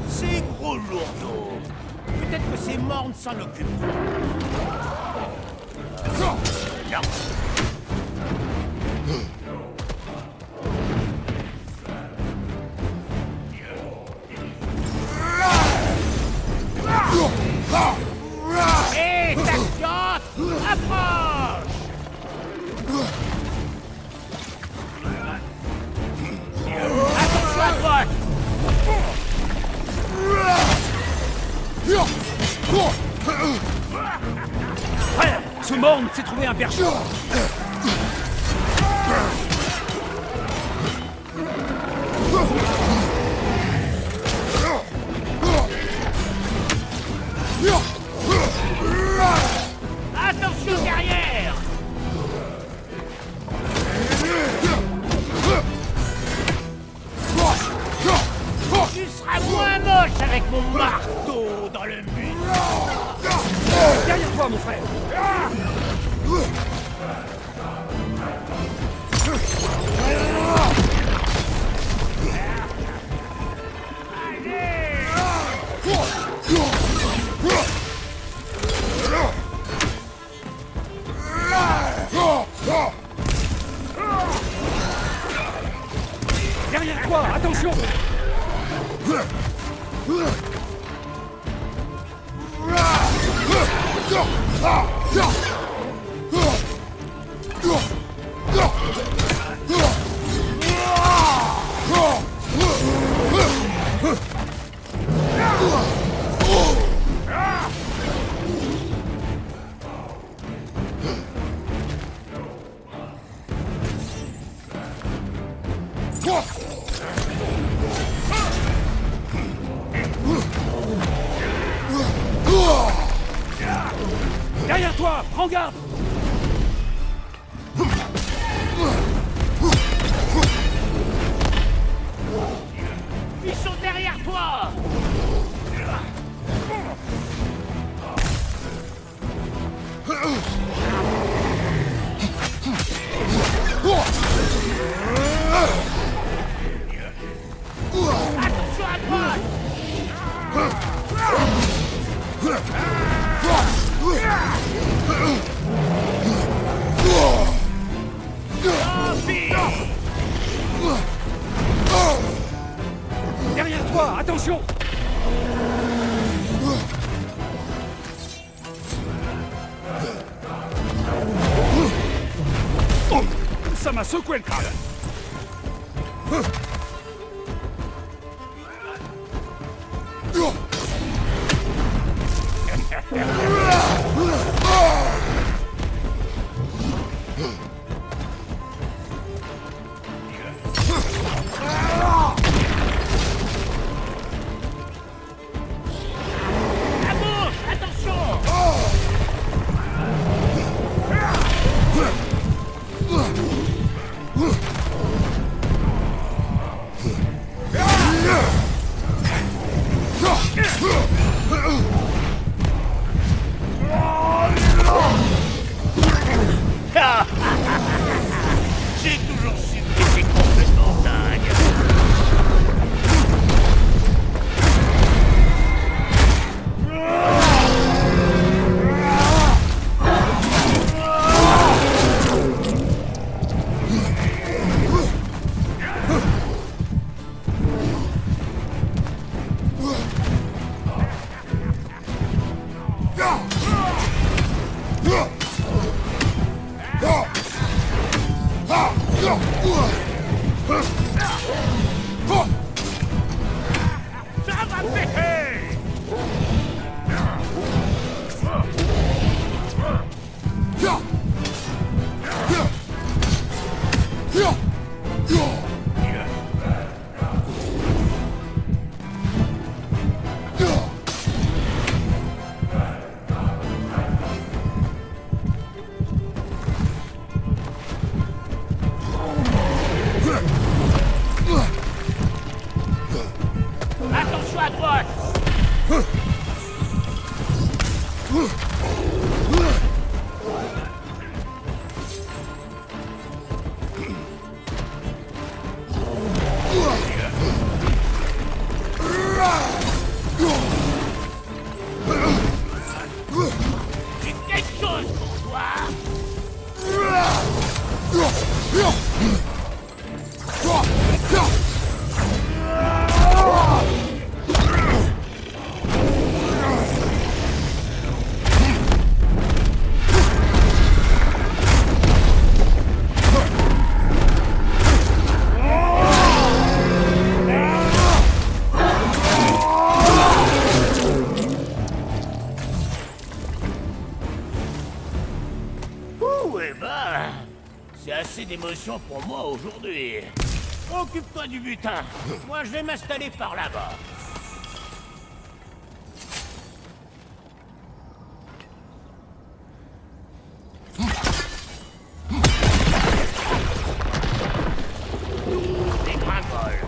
Ces gros lourdeaux. Peut-être que ces mornes s'en occuperont. Non. Hé, ta chance! Approche! Attention à droite! Frère, ce morne s'est trouvé un perchoir. Attention derrière! Tu seras moins moche avec mon marteau dans le mur! Derrière toi, mon frère. Derrière toi, prends garde! Ils sont derrière toi! Attention à droite! Derrière toi, attention! Ça m'a secoué le crâne! À gauche! Attention! J'ai toujours su que t'étais complètement dingue. Ça va péter! Attention à droite! J'ai quelque chose pour toi! Ouh, eh ben, c'est assez d'émotion pour moi aujourd'hui. Occupe-toi du butin. Moi, je vais m'installer par là-bas. Dégringole.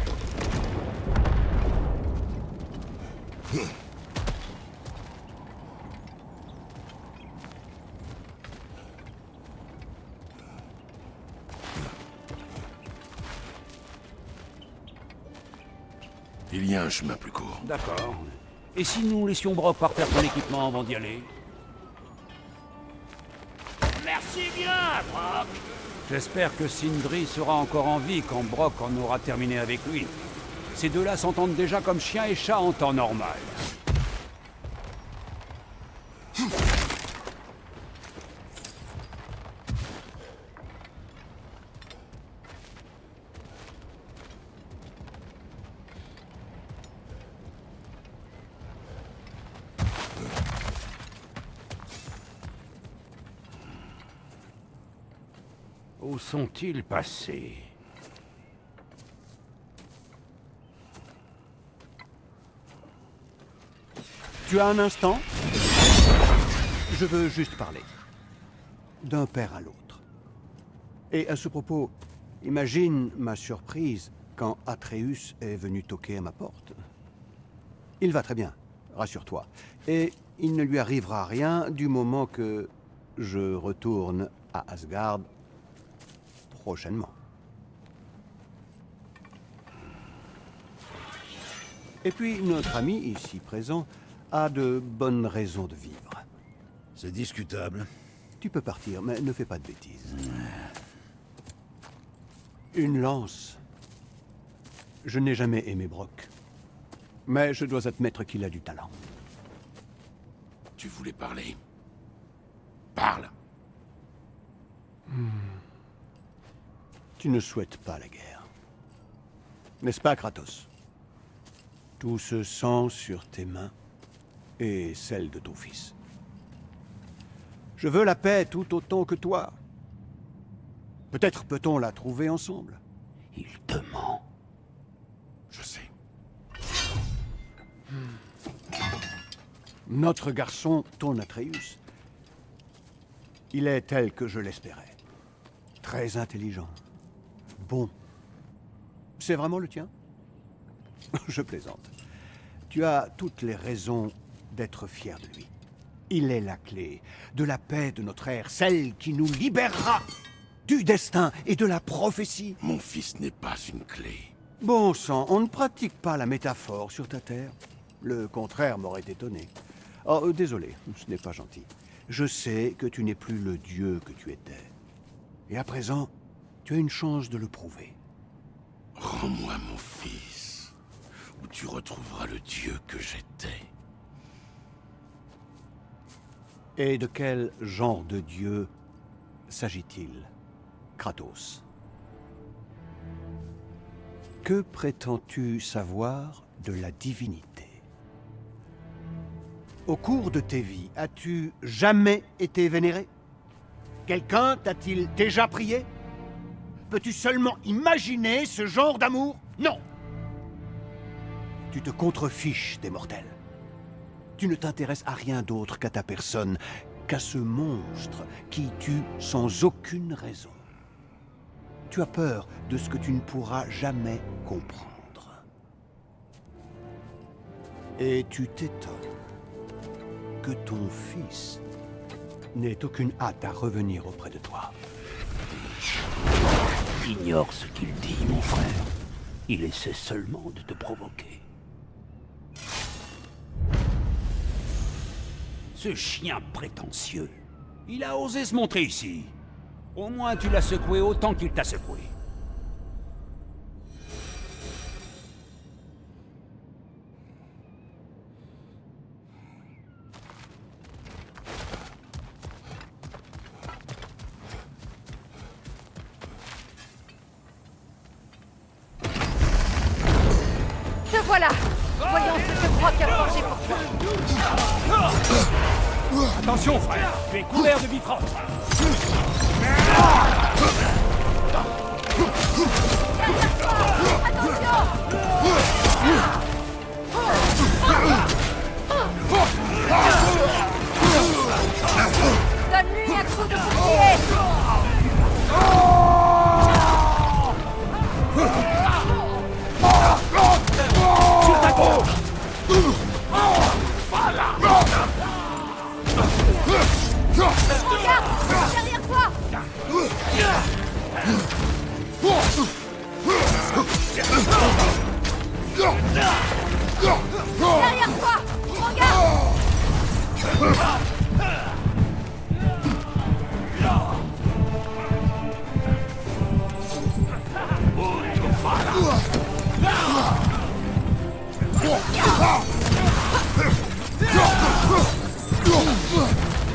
Il y a un chemin plus court. D'accord. Et si nous laissions Brock par terre ton équipement avant d'y aller? Merci bien, Brock. J'espère que Sindri sera encore en vie quand Brock en aura terminé avec lui. Ces deux-là s'entendent déjà comme chien et chat en temps normal. Où sont-ils passés? Tu as un instant? Je veux juste parler. D'un père à l'autre. Et à ce propos, imagine ma surprise quand Atreus est venu toquer à ma porte. Il va très bien, rassure-toi. Et il ne lui arrivera rien du moment que je retourne à Asgard prochainement. Et puis, notre ami ici présent a de bonnes raisons de vivre. C'est discutable. Tu peux partir, mais ne fais pas de bêtises. Une lance. Je n'ai jamais aimé Brock. Mais je dois admettre qu'il a du talent. Tu voulais parler? Parle. Tu ne souhaites pas la guerre. N'est-ce pas, Kratos? Tout ce sang sur tes mains et celle de ton fils. Je veux la paix tout autant que toi. Peut-être peut-on la trouver ensemble. Il te ment. Je sais. Notre garçon, ton Atreus, il est tel que je l'espérais. Très intelligent. Bon. C'est vraiment le tien? Je plaisante. Tu as toutes les raisons d'être fier de lui. Il est la clé de la paix de notre ère, celle qui nous libérera du destin et de la prophétie. Mon fils n'est pas une clé. Bon sang, on ne pratique pas la métaphore sur ta terre. Le contraire m'aurait étonné. Oh, désolé, ce n'est pas gentil. Je sais que tu n'es plus le dieu que tu étais. Et à présent, tu as une chance de le prouver. Rends-moi mon fils, où tu retrouveras le dieu que j'étais. Et de quel genre de dieu s'agit-il, Kratos? Que prétends-tu savoir de la divinité? Au cours de tes vies, as-tu jamais été vénéré? Quelqu'un t'a-t-il déjà prié? Peux-tu seulement imaginer ce genre d'amour? Non! Tu te contrefiches des mortels. Tu ne t'intéresses à rien d'autre qu'à ta personne, qu'à ce monstre qui tue sans aucune raison. Tu as peur de ce que tu ne pourras jamais comprendre. Et tu t'étonnes que ton fils n'ait aucune hâte à revenir auprès de toi. Ignore ce qu'il dit, mon frère. Il essaie seulement de te provoquer. Ce chien prétentieux, il a osé se montrer ici. Au moins tu l'as secoué autant qu'il t'a secoué. Te voilà! Voyons ce que Brock a forgé pour toi. Attention, frère, tu es couvert de bifrost. Donne-lui un coup de bouclier! Sur ta gauche. Regarde! Derrière toi! Derrière toi! Regarde!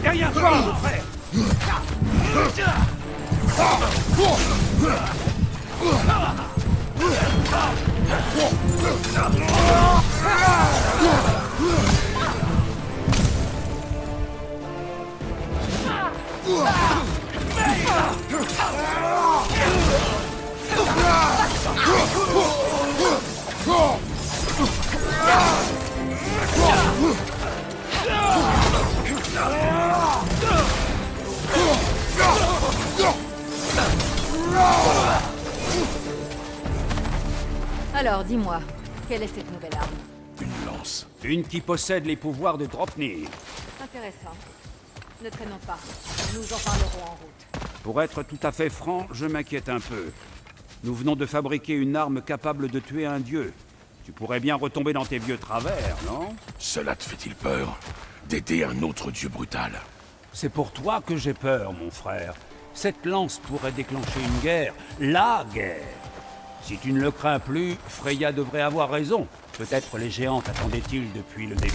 Derrière toi, mon frère. Alors, dis-moi, quelle est cette nouvelle arme? Une lance. Une qui possède les pouvoirs de Dropnir. Intéressant. Ne traînons pas. Nous en parlerons en route. Pour être tout à fait franc, je m'inquiète un peu. Nous venons de fabriquer une arme capable de tuer un dieu. Tu pourrais bien retomber dans tes vieux travers, non? Cela te fait-il peur d'aider un autre dieu brutal? C'est pour toi que j'ai peur, mon frère. Cette lance pourrait déclencher une guerre. La guerre. Si tu ne le crains plus, Freya devrait avoir raison. Peut-être les géants t'attendaient-ils depuis le début.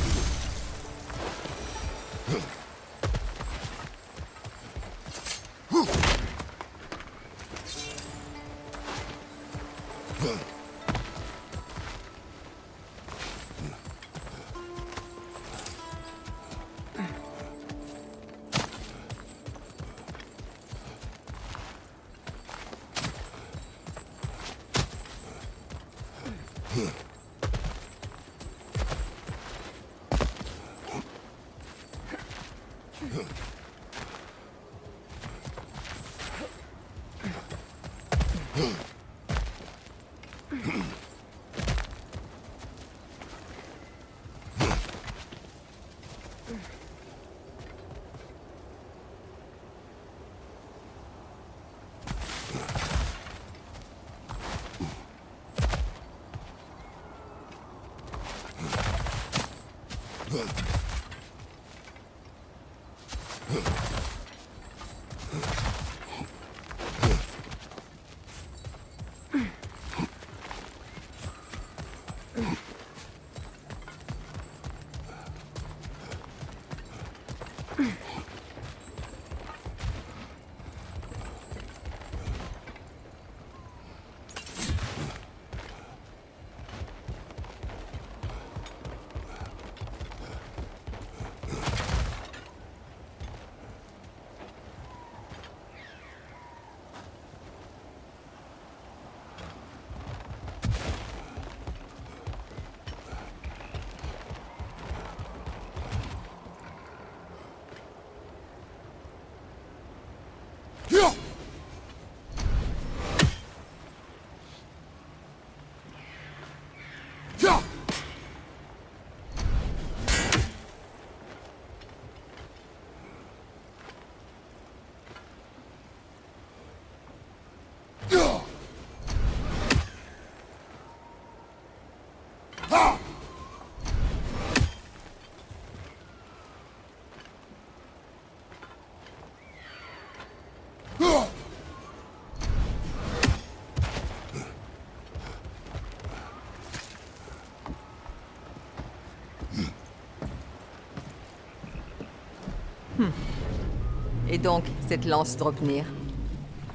Et donc, cette lance Dropnir,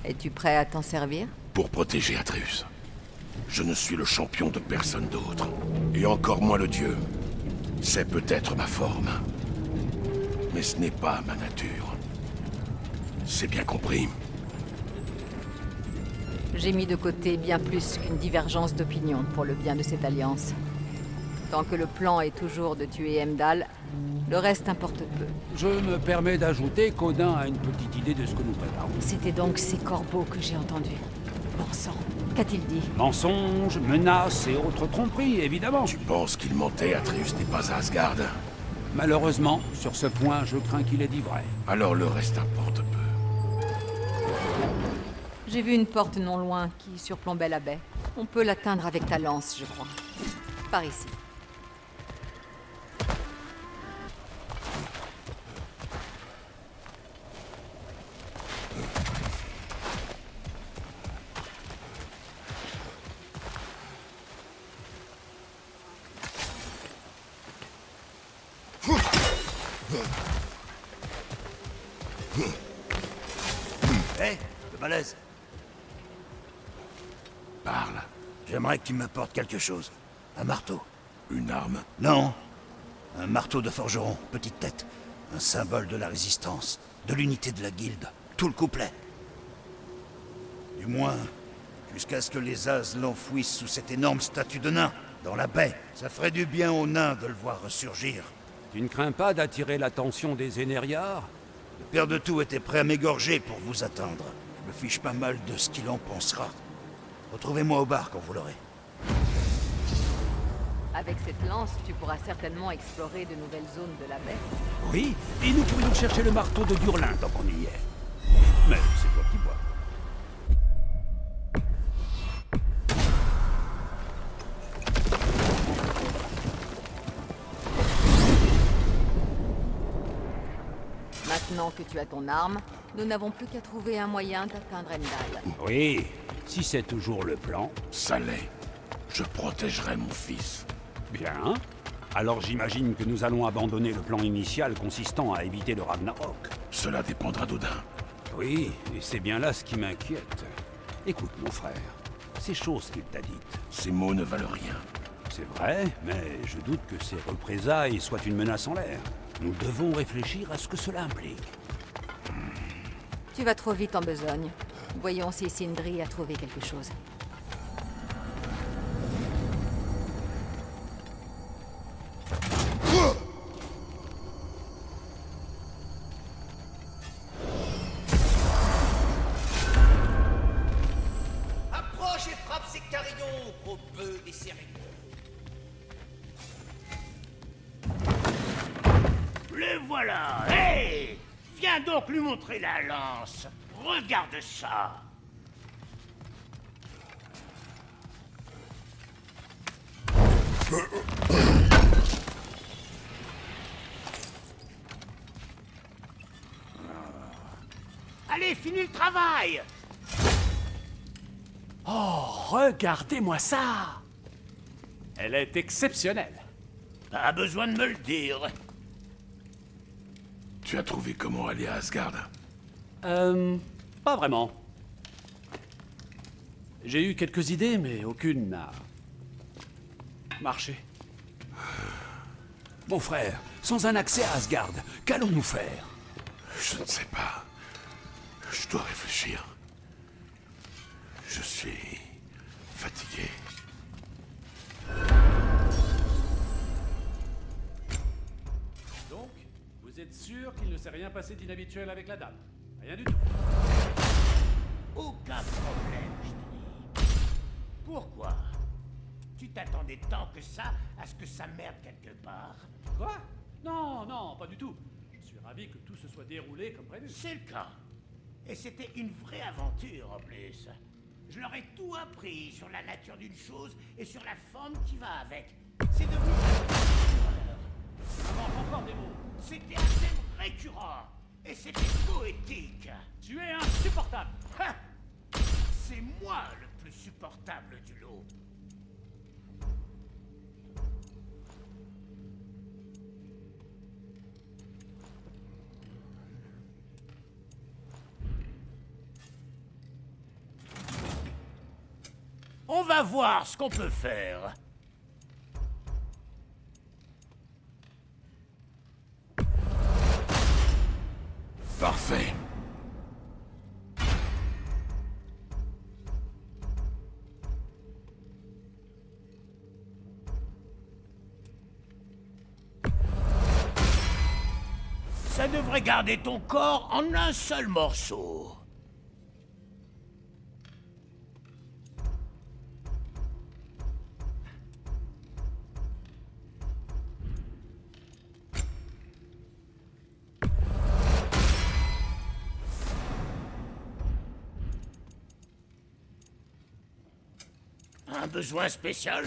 es-tu prêt à t'en servir? Pour protéger Atreus. Je ne suis le champion de personne d'autre. Et encore moins le dieu. C'est peut-être ma forme. Mais ce n'est pas ma nature. C'est bien compris. J'ai mis de côté bien plus qu'une divergence d'opinion pour le bien de cette alliance. Tant que le plan est toujours de tuer Heimdall, le reste importe peu. Je me permets d'ajouter qu'Odin a une petite idée de ce que nous préparons. C'était donc ces corbeaux que j'ai entendus. Bon sang, qu'a-t-il dit? Mensonges, menaces et autres tromperies, évidemment. Tu penses qu'il mentait, Atreus n'est pas à Asgard? Malheureusement, sur ce point, je crains qu'il ait dit vrai. Alors le reste importe peu. J'ai vu une porte non loin qui surplombait la baie. On peut l'atteindre avec ta lance, je crois. Par ici. Hé, le balèze. Parle. J'aimerais que tu m'apportes quelque chose. Un marteau. Une arme? Non. Un marteau de forgeron, petite tête. Un symbole de la résistance, de l'unité de la guilde. Tout le couplet. Du moins, jusqu'à ce que les As l'enfouissent sous cette énorme statue de nain, dans la baie. Ça ferait du bien aux nains de le voir ressurgir. Tu ne crains pas d'attirer l'attention des Énériards? Le père de tout était prêt à m'égorger pour vous attendre. Je me fiche pas mal de ce qu'il en pensera. Retrouvez-moi au bar quand vous l'aurez. Avec cette lance, tu pourras certainement explorer de nouvelles zones de la baie. Oui, et nous pourrions chercher le marteau de Durlin tant qu'on y est. Mais c'est toi qui vois. Maintenant que tu as ton arme, nous n'avons plus qu'à trouver un moyen d'atteindre Heimdall. Oui, si c'est toujours le plan. Ça l'est. Je protégerai mon fils. Bien. Alors j'imagine que nous allons abandonner le plan initial consistant à éviter le Ragnarok. Cela dépendra d'Odin. Oui, et c'est bien là ce qui m'inquiète. Écoute, mon frère, ces choses qu'il t'a dites, Ces mots ne valent rien. c'est vrai, mais je doute que ces représailles soient une menace en l'air. Nous devons réfléchir à ce que cela implique. Tu vas trop vite en besogne. Voyons si Sindri a trouvé quelque chose. Approche et frappe ces carillons, gros bœufs des séries. Le voilà. Hé! Viens donc lui montrer la lance. Regarde ça. Allez, finis le travail. Oh, regardez-moi ça! Elle est exceptionnelle. Pas besoin de me le dire. Tu as trouvé comment aller à Asgard? Pas vraiment. J'ai eu quelques idées, mais aucune n'a marché. Mon frère, sans un accès à Asgard, qu'allons-nous faire? Je ne sais pas. Je dois réfléchir. Je suis fatigué. Donc, vous êtes sûr qu'il ne s'est rien passé d'inhabituel avec la dame? Rien du tout. Aucun problème, je te dis. Pourquoi? Tu t'attendais tant que ça à ce que ça merde quelque part. Quoi? Non, non, pas du tout. Je suis ravi que tout se soit déroulé comme prévu. C'est le cas. Et c'était une vraie aventure en plus. Je leur ai tout appris sur la nature d'une chose et sur la forme qui va avec. C'est devenu Invente encore des mots. C'était un thème récurrent. Et c'était poétique. Tu es insupportable. Ha! C'est moi le plus supportable du lot. On va voir ce qu'on peut faire. Parfait. Ça devrait garder ton corps en un seul morceau. Un besoin spécial?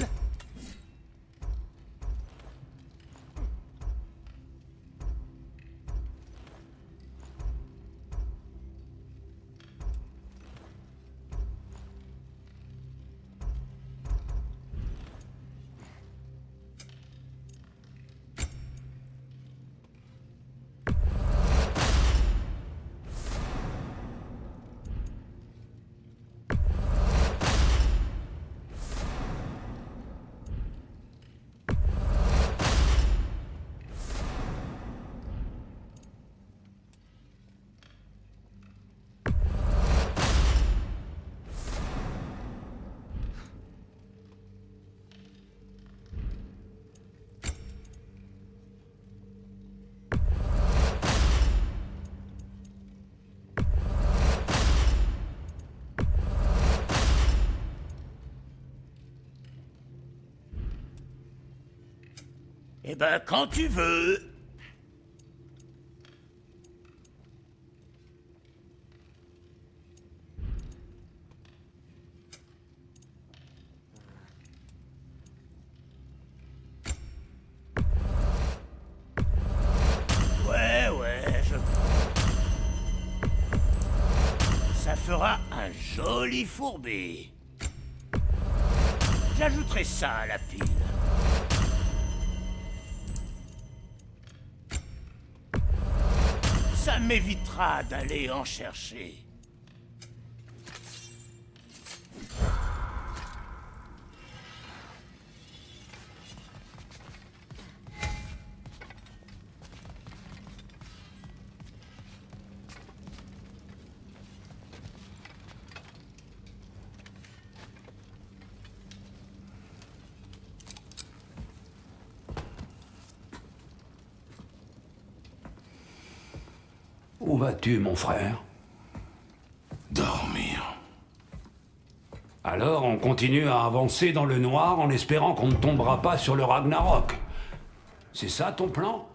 Eh ben, quand tu veux. Ça fera un joli fourbé. J'ajouterai ça à la pile. Ça m'évitera d'aller en chercher. Où vas-tu, mon frère? Dormir. Alors on continue à avancer dans le noir en espérant qu'on ne tombera pas sur le Ragnarok. C'est ça ton plan?